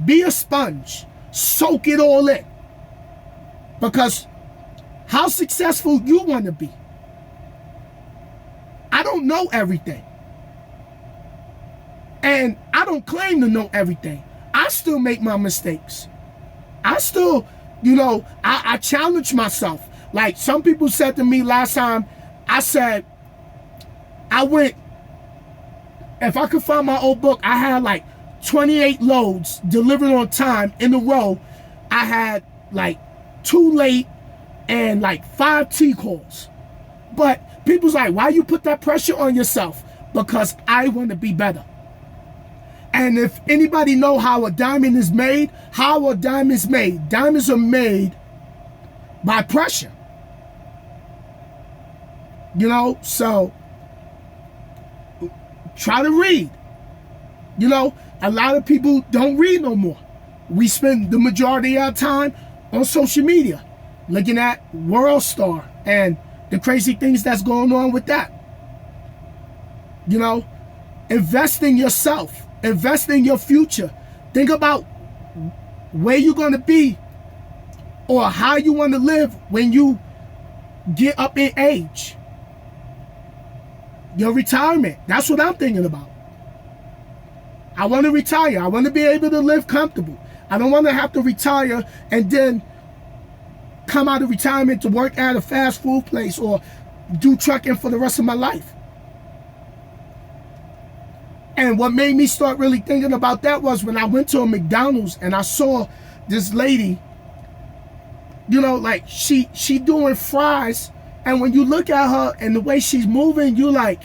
Be a sponge. Soak it all in. Because how successful you want to be. I don't know everything. And I don't claim to know everything. I still make my mistakes. I still, I challenge myself. Like some people said to me last time, I said, if I could find my old book, I had like 28 loads delivered on time in a row. I had like 2 late and like 5 T-calls. But people's like, why you put that pressure on yourself? Because I want to be better. And if anybody know how a diamond is made, diamonds are made by pressure. So try to read. A lot of people don't read no more. We spend the majority of our time on social media, looking at World Star and the crazy things that's going on with that. Invest in yourself. Invest in your future. Think about where you're going to be or how you want to live when you get up in age. Your retirement. That's what I'm thinking about. I want to retire. I want to be able to live comfortable. I don't want to have to retire and then come out of retirement to work at a fast food place or do trucking for the rest of my life. And what made me start really thinking about that was when I went to a McDonald's and I saw this lady, like she doing fries. And when you look at her and the way she's moving, you're like,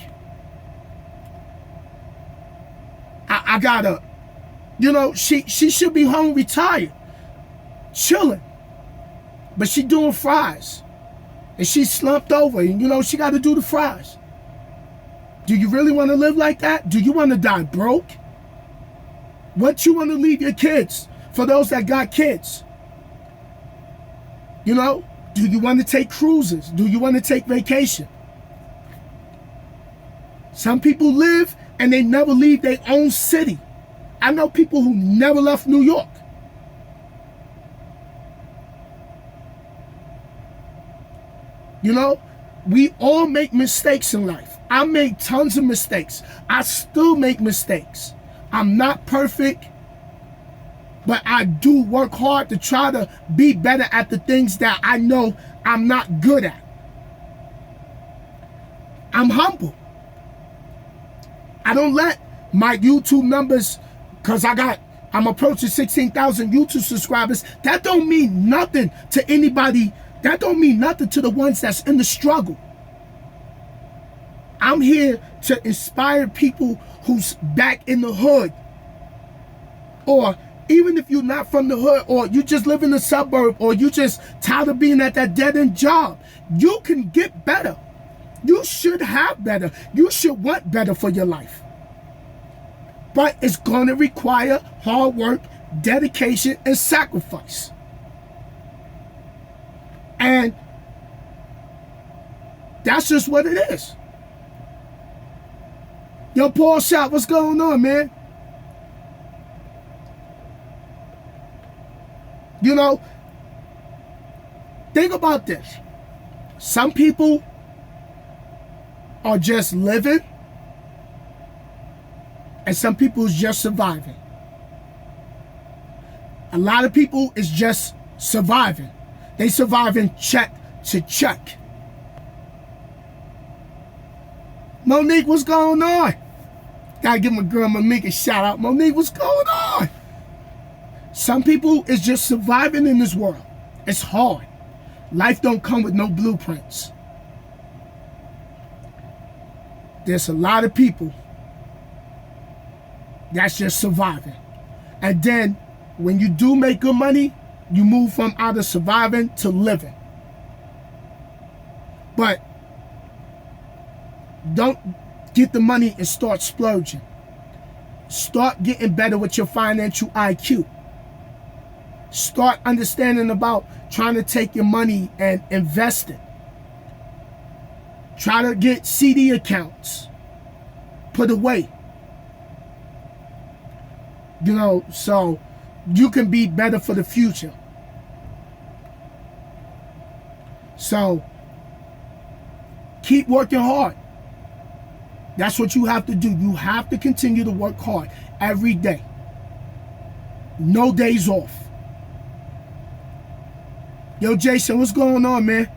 I gotta, she should be home retired, chilling. But she doing fries. And she's slumped over and, she got to do the fries. Do you really want to live like that? Do you want to die broke? What you want to leave your kids, for those that got kids? Do you want to take cruises? Do you want to take vacation? Some people live and they never leave their own city. I know people who never left New York. We all make mistakes in life. I made tons of mistakes. I still make mistakes. I'm not perfect, but I do work hard to try to be better at the things that I know I'm not good at. I'm humble. I don't let my YouTube numbers, because I'm approaching 16,000 YouTube subscribers. That don't mean nothing to anybody. That don't mean nothing to the ones that's in the struggle. I'm here to inspire people who's back in the hood. Or even if you're not from the hood, or you just live in the suburb, or you just tired of being at that dead-end job, you can get better. You should have better. You should want better for your life. But it's going to require hard work, dedication, and sacrifice. And that's just what it is. Yo, Paul Shot, what's going on, man? You know, think about this. Some people are just living, and some people is just surviving. A lot of people is just surviving. They surviving check to check. Monique, what's going on? Gotta give my girl Monique a shout out. Monique, what's going on? Some people is just surviving in this world. It's hard. Life don't come with no blueprints. There's a lot of people that's just surviving. And then when you do make good money, you move from out of surviving to living. But don't get the money and start splurging. Start getting better with your financial IQ. Start understanding about trying to take your money and invest it. Try to get CD accounts put away. You know, so you can be better for the future. So keep working hard. That's what you have to do. You have to continue to work hard every day. No days off. Yo, Jason, what's going on, man?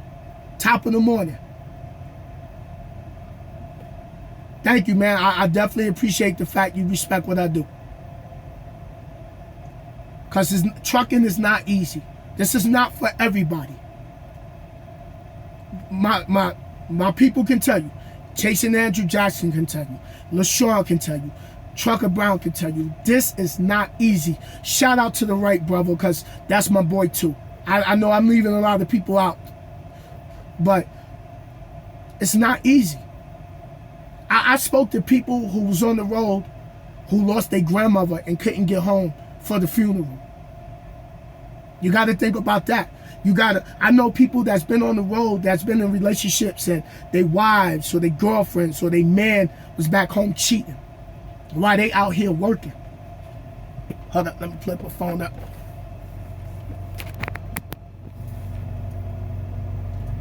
Top of the morning. Thank you, man. I definitely appreciate the fact you respect what I do. Because trucking is not easy. This is not for everybody. My people can tell you. Jason Andrew Jackson can tell you. LaShawn can tell you. Trucker Brown can tell you. This is not easy. Shout out to the right brother, because that's my boy too. I know I'm leaving a lot of people out. But it's not easy. I spoke to people who was on the road who lost their grandmother and couldn't get home for the funeral. You got to think about that. I know people that's been on the road, that's been in relationships, and their wives or their girlfriends or their man was back home cheating while they out here working. Hold up, let me flip my phone up.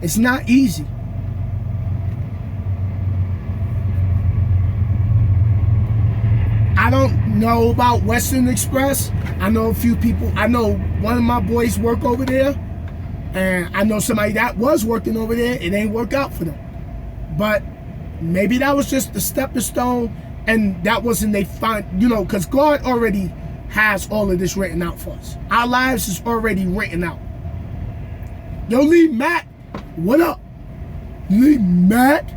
It's not easy. I don't know about Western Express. I know a few people. I know one of my boys work over there. And I know somebody that was working over there. It ain't work out for them. But maybe that was just the stepping stone. And that wasn't they find, you know, because God already has all of this written out for us. Our lives is already written out. Yo, Lee Matt, what up? Lee Matt?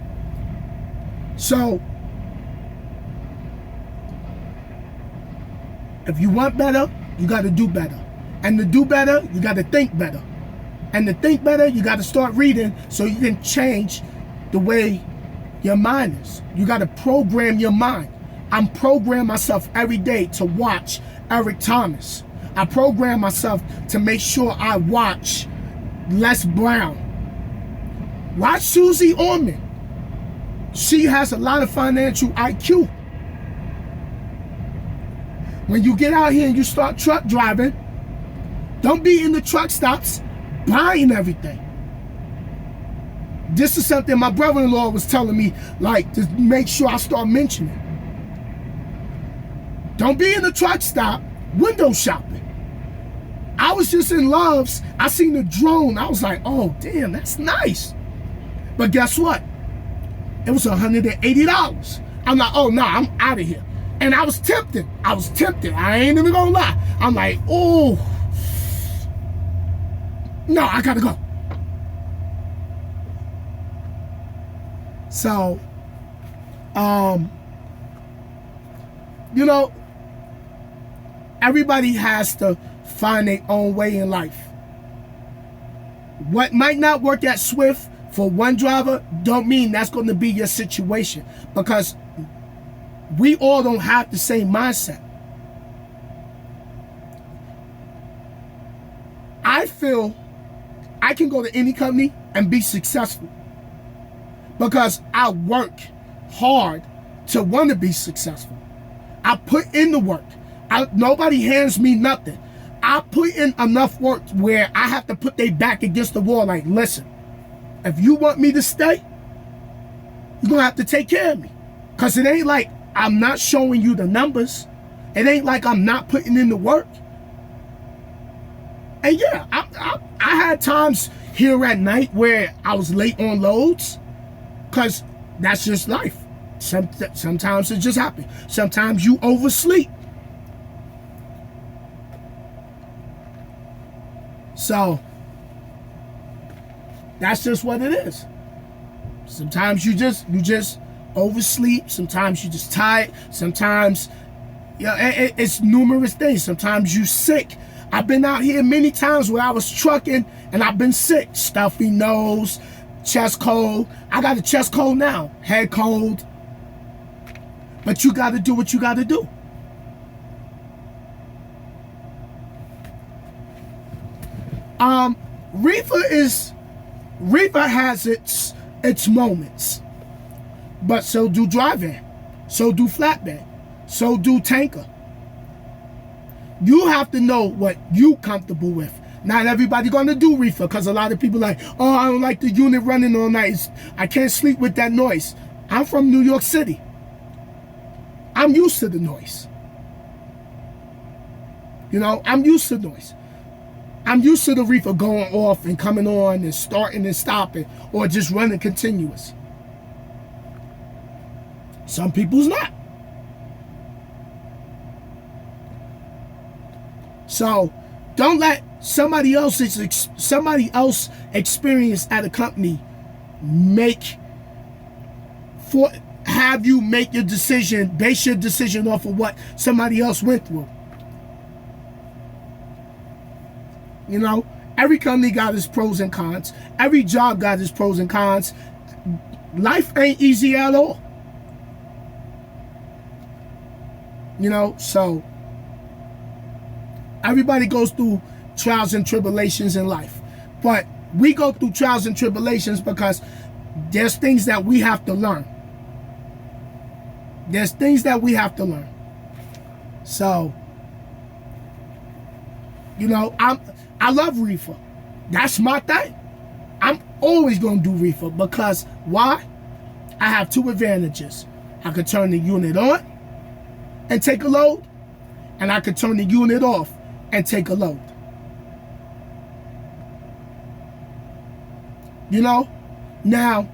So, if you want better, you got to do better. And to do better, you got to think better. And to think better, you got to start reading so you can change the way your mind is. You got to program your mind. I'm programming myself every day to watch Eric Thomas. I program myself to make sure I watch Les Brown. Watch Susie Orman. She has a lot of financial IQ. When you get out here and you start truck driving, don't be in the truck stops buying everything. This is something my brother-in-law was telling me, like, to make sure I start mentioning. Don't be in the truck stop window shopping. I was just in Love's. I seen the drone. I was like, oh, damn, that's nice. But guess what? It was $180. I'm like, oh, no, I'm out of here. And I was tempted. I ain't even gonna lie. I'm like, oh, no, I gotta go. So, you know, everybody has to find their own way in life. What might not work at Swift for one driver don't mean that's going to be your situation, because we all don't have the same mindset. I feel I can go to any company and be successful because I work hard to want to be successful. I put in the work. Nobody hands me nothing. I put in enough work where I have to put their back against the wall like, listen, if you want me to stay, you're going to have to take care of me. Because it ain't like I'm not showing you the numbers. It ain't like I'm not putting in the work. And yeah, I had times here at night where I was late on loads because that's just life. Sometimes it just happens. Sometimes you oversleep. So that's just what it is. Sometimes you just oversleep. Sometimes you just tired. Sometimes it's numerous things. Sometimes you sick. I've been out here many times where I was trucking and I've been sick. Stuffy nose, chest cold. I got a chest cold now, head cold. But you got to do what you got to do. Reefer has its moments, but so do dry van, so do flatbed, so do tanker. You have to know what you comfortable with. Not everybody gonna do reefer because a lot of people like, oh, I don't like the unit running all night. I can't sleep with that noise. I'm from New York City. I'm used to the noise. You know, I'm used to noise. I'm used to the reefer going off and coming on and starting and stopping or just running continuous. Some people's not. So don't let somebody else's experience at a company have you make your decision, base your decision off of what somebody else went through. You know, every company got its pros and cons. Every job got its pros and cons. Life ain't easy at all. You know, so everybody goes through trials and tribulations in life. But we go through trials and tribulations because there's things that we have to learn. There's things that we have to learn. So, you know, I love reefer. That's my thing. I'm always going to do reefer because why? I have two advantages. I could turn the unit on and take a load, and I could turn the unit off and take a load. You know? Now,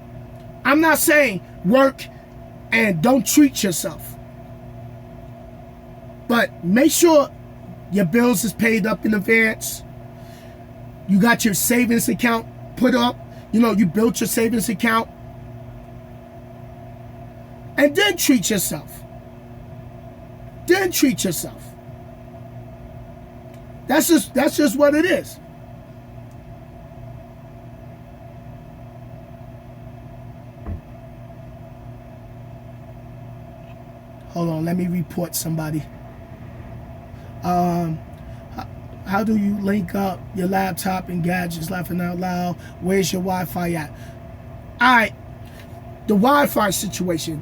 I'm not saying work and don't treat yourself. But make sure your bills is paid up in advance. You got your savings account put up. You know, you built your savings account. And then treat yourself. Then treat yourself. That's just what it is. Hold on, let me report somebody. How do you link up your laptop and gadgets? Laughing out loud. Where's your Wi-Fi at? Alright, the Wi-Fi situation.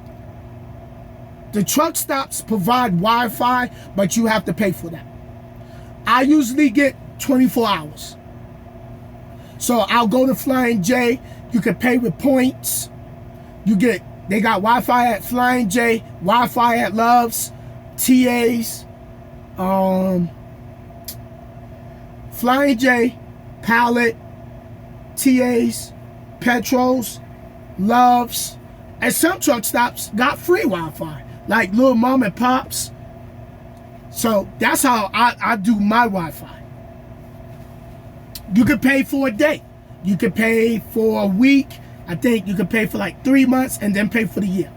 The truck stops provide Wi-Fi, but you have to pay for that. I usually get 24 hours. So I'll go to Flying J. You can pay with points. They got Wi-Fi at Flying J, Wi-Fi at Love's, TA's, Flying J, Pallet, TA's, Petrols, Love's, and some truck stops got free Wi-Fi, like little mom and pops. So that's how I do my Wi-Fi. You can pay for a day. You can pay for a week. I think you can pay for like 3 months and then pay for the year.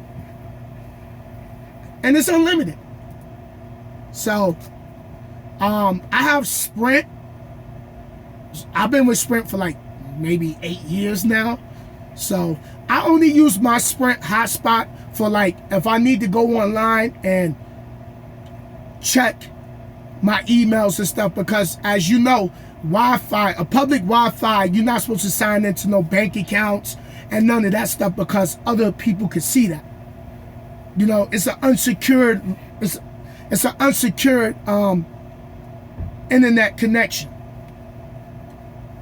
And it's unlimited. So, I have Sprint. I've been with Sprint for like maybe 8 years now. So I only use my Sprint hotspot for like if I need to go online and check my emails and stuff, because as you know, Wi-Fi, a public Wi-Fi, you're not supposed to sign into no bank accounts and none of that stuff, because other people could see that. You know, it's an unsecured internet connection.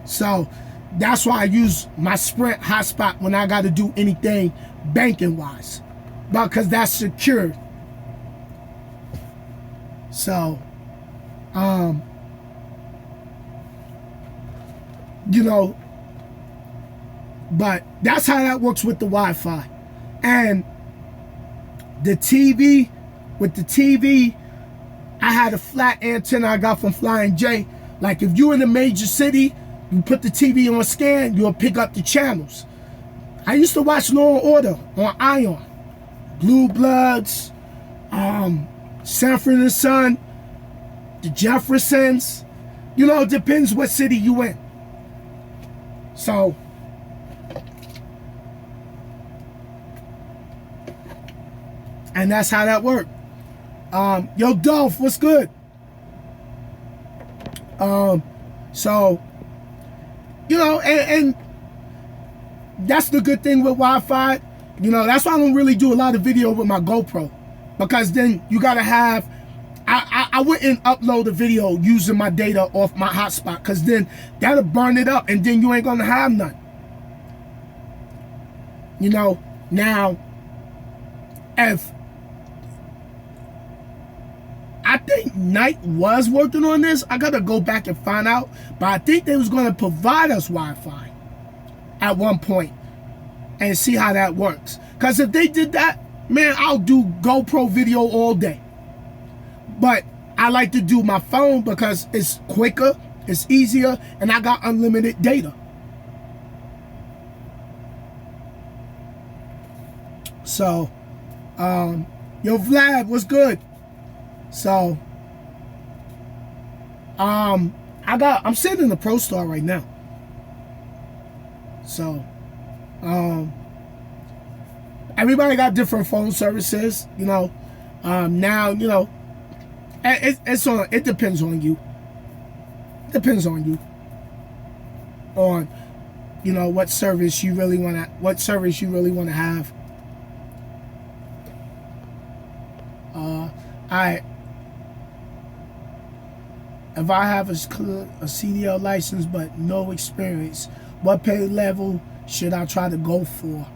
So that's why I use my Sprint hotspot when I got to do anything banking wise, because that's secured. So you know, but that's how that works with the Wi-Fi. And the TV, with the TV, I had a flat antenna I got from Flying J. Like if you're in a major city, you put the TV on scan, you'll pick up the channels. I used to watch Law and Order on Ion, Blue Bloods, Sanford and Son, the Jeffersons. You know, it depends what city you in. So and that's how that worked. Yo, Dolph, what's good? So, you know, and that's the good thing with Wi-Fi. You know, that's why I don't really do a lot of video with my GoPro, because then you gotta have, I wouldn't upload a video using my data off my hotspot, because then that'll burn it up and then you ain't gonna have none. You know, now, if I think Knight was working on this, I gotta go back and find out, but I think they was gonna provide us Wi-Fi at one point and see how that works. Because if they did that, man, I'll do GoPro video all day. But I like to do my phone because it's quicker, it's easier, and I got unlimited data. So, yo, Vlad, what's good? So, I'm sitting in the Pro Store right now. So, everybody got different phone services, you know. Now, you know, it depends on you. Depends on you. On, you know, what service you really want to have. If I have a CDL license but no experience, what pay level should I try to go for?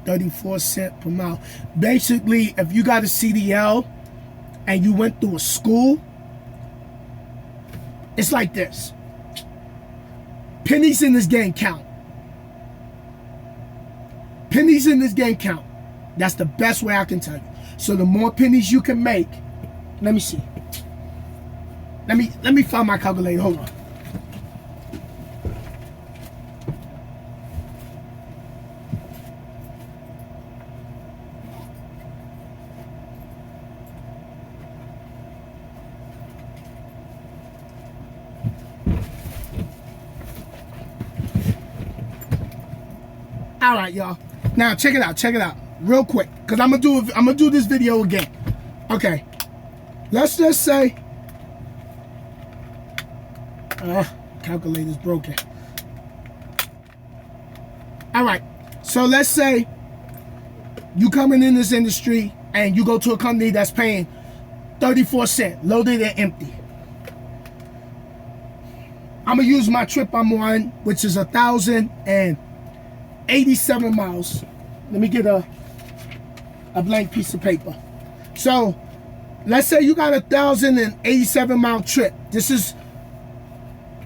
34 cents per mile. Basically, if you got a CDL and you went through a school, it's like this. Pennies in this game count. Pennies in this game count. That's the best way I can tell you. So the more pennies you can make, let me see. Let me find my calculator. Hold on. All right, y'all. Now check it out, real quick, because I'm gonna do this video again. Okay, let's just say, calculator's broken. All right, so let's say you coming in this industry and you go to a company that's paying 34 cents, loaded and empty. I'm gonna use my trip I'm on, which is 1,087 miles. Let me get a blank piece of paper. So let's say you got 1,087 mile trip. This is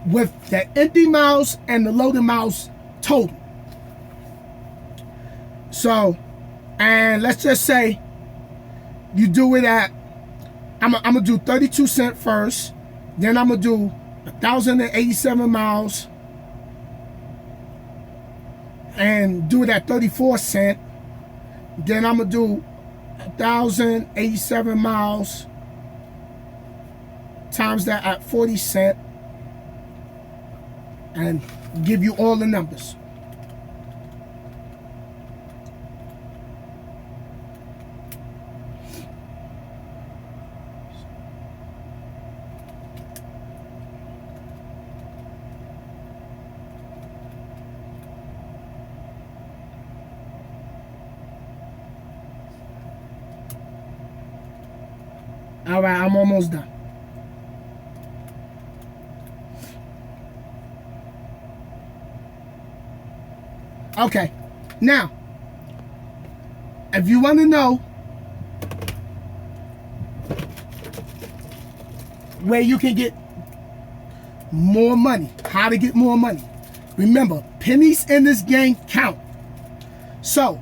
with the empty miles and the loaded miles total. So, and let's just say you do it at, I'm gonna do 32 cents first, then I'm gonna do 1,087 miles and do it at 34 cents. Then I'm gonna do 1,087 miles times that at 40 cents and give you all the numbers. All right, I'm almost done. Okay, now, if you want to know where you can get more money, how to get more money, remember, pennies in this game count. So,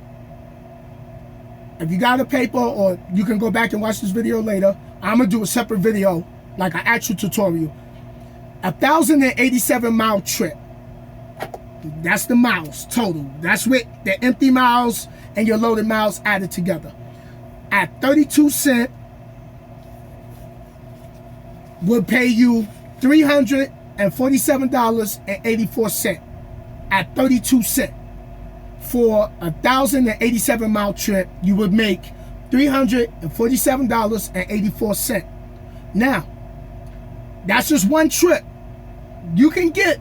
if you got a paper, or you can go back and watch this video later, I'm going to do a separate video, like an actual tutorial. 1,087-mile trip. That's the miles total. That's with the empty miles and your loaded miles added together. At 32 cents, would pay you $347.84 at 32 cents. For a 1,087-mile trip, you would make $347.84. Now, that's just one trip. You can get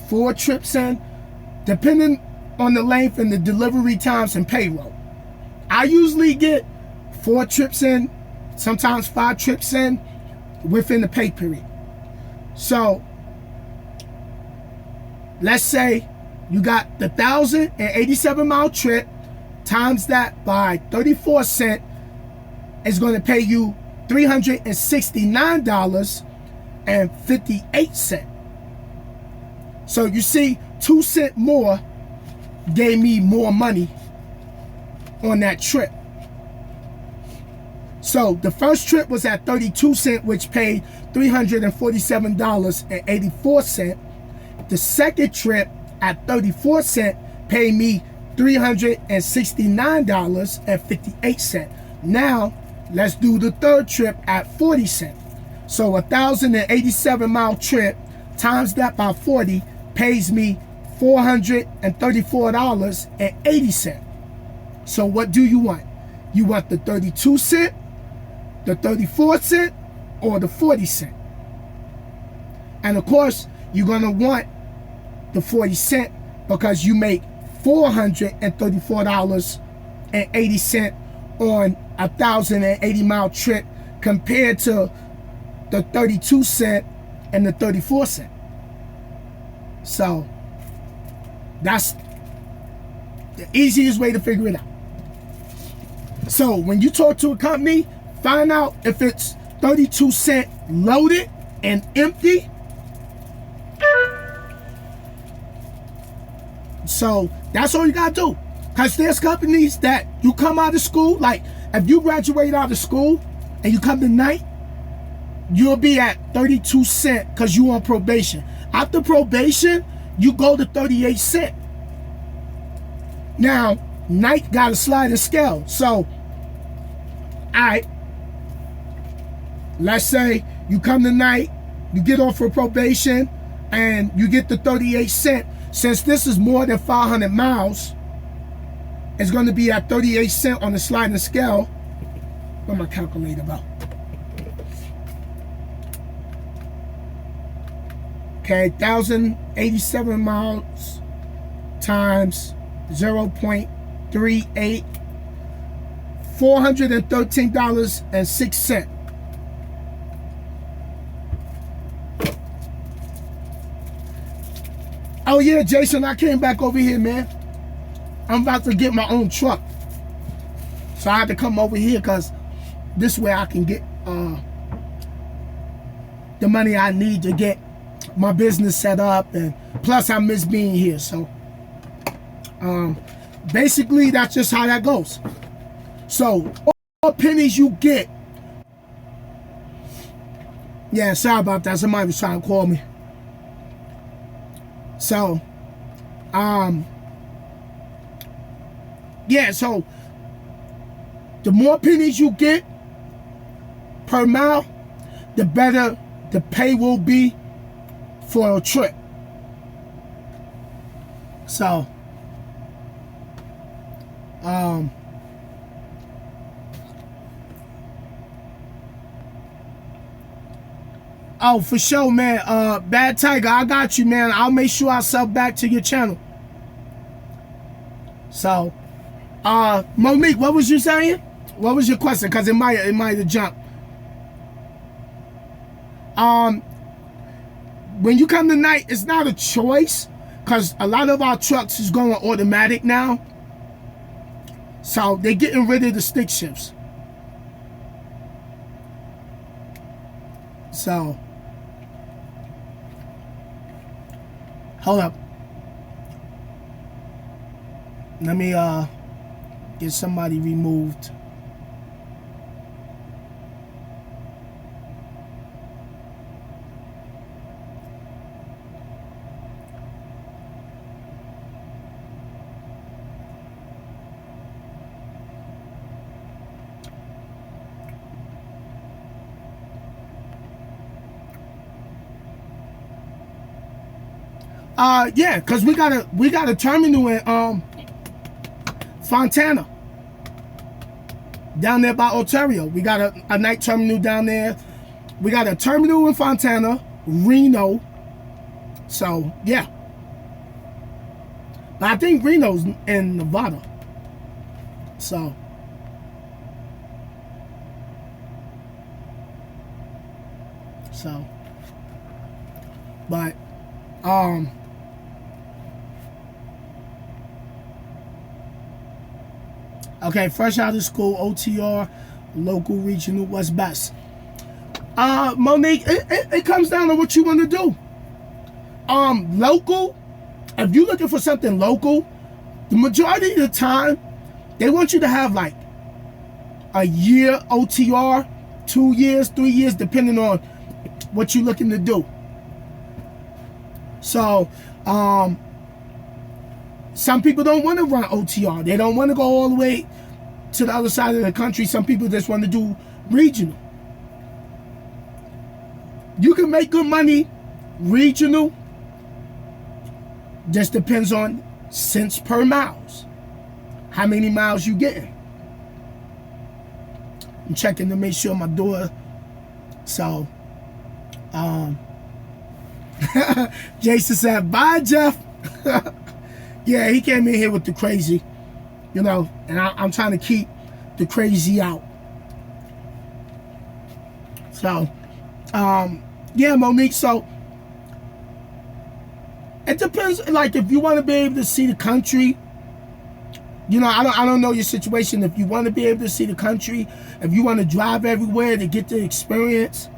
4 trips in, depending on the length and the delivery times and payroll. I usually get 4 trips in, sometimes 5 trips in within the pay period. So, let's say you got the 1,087-mile trip, times that by 34 cents, is going to pay you $369.58. So you see, 2 cents more gave me more money on that trip. So the first trip was at 32 cents, which paid $347.84. The second trip at 34 cents paid me $369.58. Now, let's do the third trip at 40 cents. So 1,087-mile trip, times that by 40, pays me $434.80. So what do you want? You want the 32 cent, the 34 cent, or the 40 cent? And of course, you're gonna want the 40 cent because you make $434.80 on a 1,080-mile trip compared to the 32 cent and the 34 cent. So that's the easiest way to figure it out. So when you talk to a company, find out if it's 32 cent loaded and empty. So that's all you gotta do. Because there's companies that you come out of school, like if you graduate out of school and you come tonight, you'll be at 32 cents because you on probation. After probation, you go to 38 cents. Now, night got a sliding scale. So, alright, let's say you come tonight, you get off for probation, and you get the 38 cents. Since this is more than 500 miles, it's going to be at 38 cents on the sliding scale. Where's my calculator about? Okay, 1,087 miles times 0.38, $413.06. Oh yeah, Jason, I came back over here, man. I'm about to get my own truck. So I had to come over here because this way I can get the money I need to get my business set up, and plus I miss being here. So basically that's just how that goes. So all pennies you get. Yeah, sorry about that. Somebody was trying to call me. So yeah, so the more pennies you get per mile, the better the pay will be for a trip. So oh, for sure, man. Bad Tiger, I got you, man. I'll make sure I sub back to your channel. So Monique, what was you saying? What was your question? Because it might have jumped. When you come tonight, it's not a choice, because a lot of our trucks is going automatic now. So they're getting rid of the stick shifts. So, hold up. Let me get somebody removed. Yeah, because we got a terminal in Fontana, down there by Ontario. We got a night terminal down there. We got a terminal in Fontana, Reno. So yeah, but I think Reno's in Nevada. So but okay, fresh out of school, OTR, local, regional, what's best? Monique, it comes down to what you want to do. Local, if you're looking for something local, the majority of the time, they want you to have like a year OTR, 2 years, 3 years, depending on what you're looking to do. So, some people don't want to run OTR. They don't want to go all the way to the other side of the country. Some people just want to do regional. You can make good money regional. Just depends on cents per miles. How many miles you getting. I'm checking to make sure my door. So, Jason said, bye, Jeff. Yeah, he came in here with the crazy, you know, and I'm trying to keep the crazy out. So, yeah, Monique, so it depends. Like, if you want to be able to see the country, you know, I don't know your situation. If you want to be able to see the country, if you want to drive everywhere to get the experience,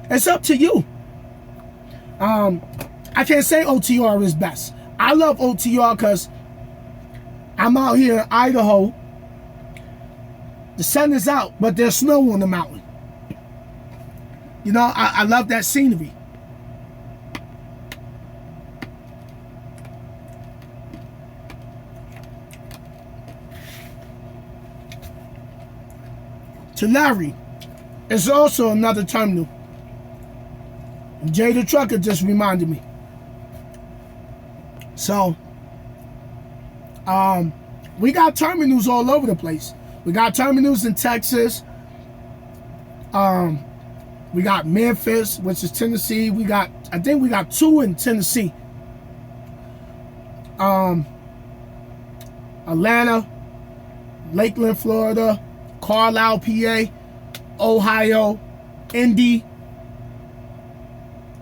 it's up to you. I can't say OTR is best. I love OTR because I'm out here in Idaho. The sun is out, but there's snow on the mountain. You know, I love that scenery. Tulare is also another terminal. DaTrucker just reminded me. So, we got terminals all over the place. We got terminals in Texas. We got Memphis, which is Tennessee. I think we got 2 in Tennessee. Atlanta, Lakeland, Florida, Carlisle, PA, Ohio, Indy.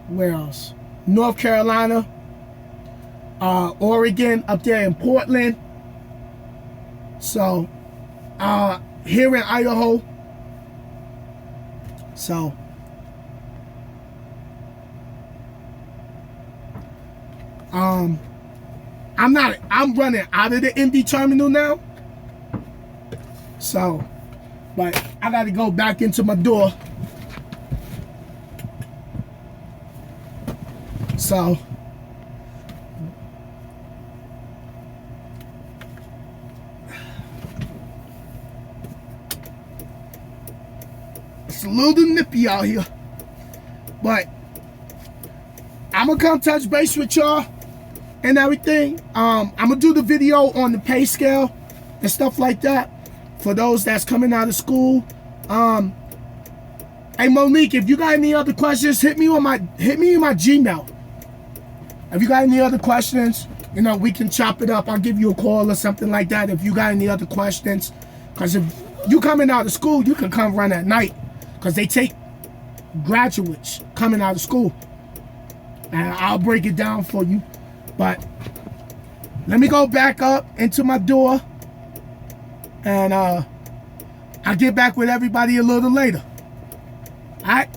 Where else? North Carolina, Oregon, up there in Portland. So, here in Idaho. So, I'm running out of the Indy terminal now. So, but I got to go back into my door. So, it's a little nippy out here, but I'm gonna come touch base with y'all and everything. I'm gonna do the video on the pay scale and stuff like that for those that's coming out of school. Hey Monique, if you got any other questions, hit me in my Gmail. If you got any other questions, you know, we can chop it up. I'll give you a call or something like that if you got any other questions. Because if you coming out of school, you can come run at night. Because they take graduates coming out of school. And I'll break it down for you. But let me go back up into my door. And I'll get back with everybody a little later. Alright?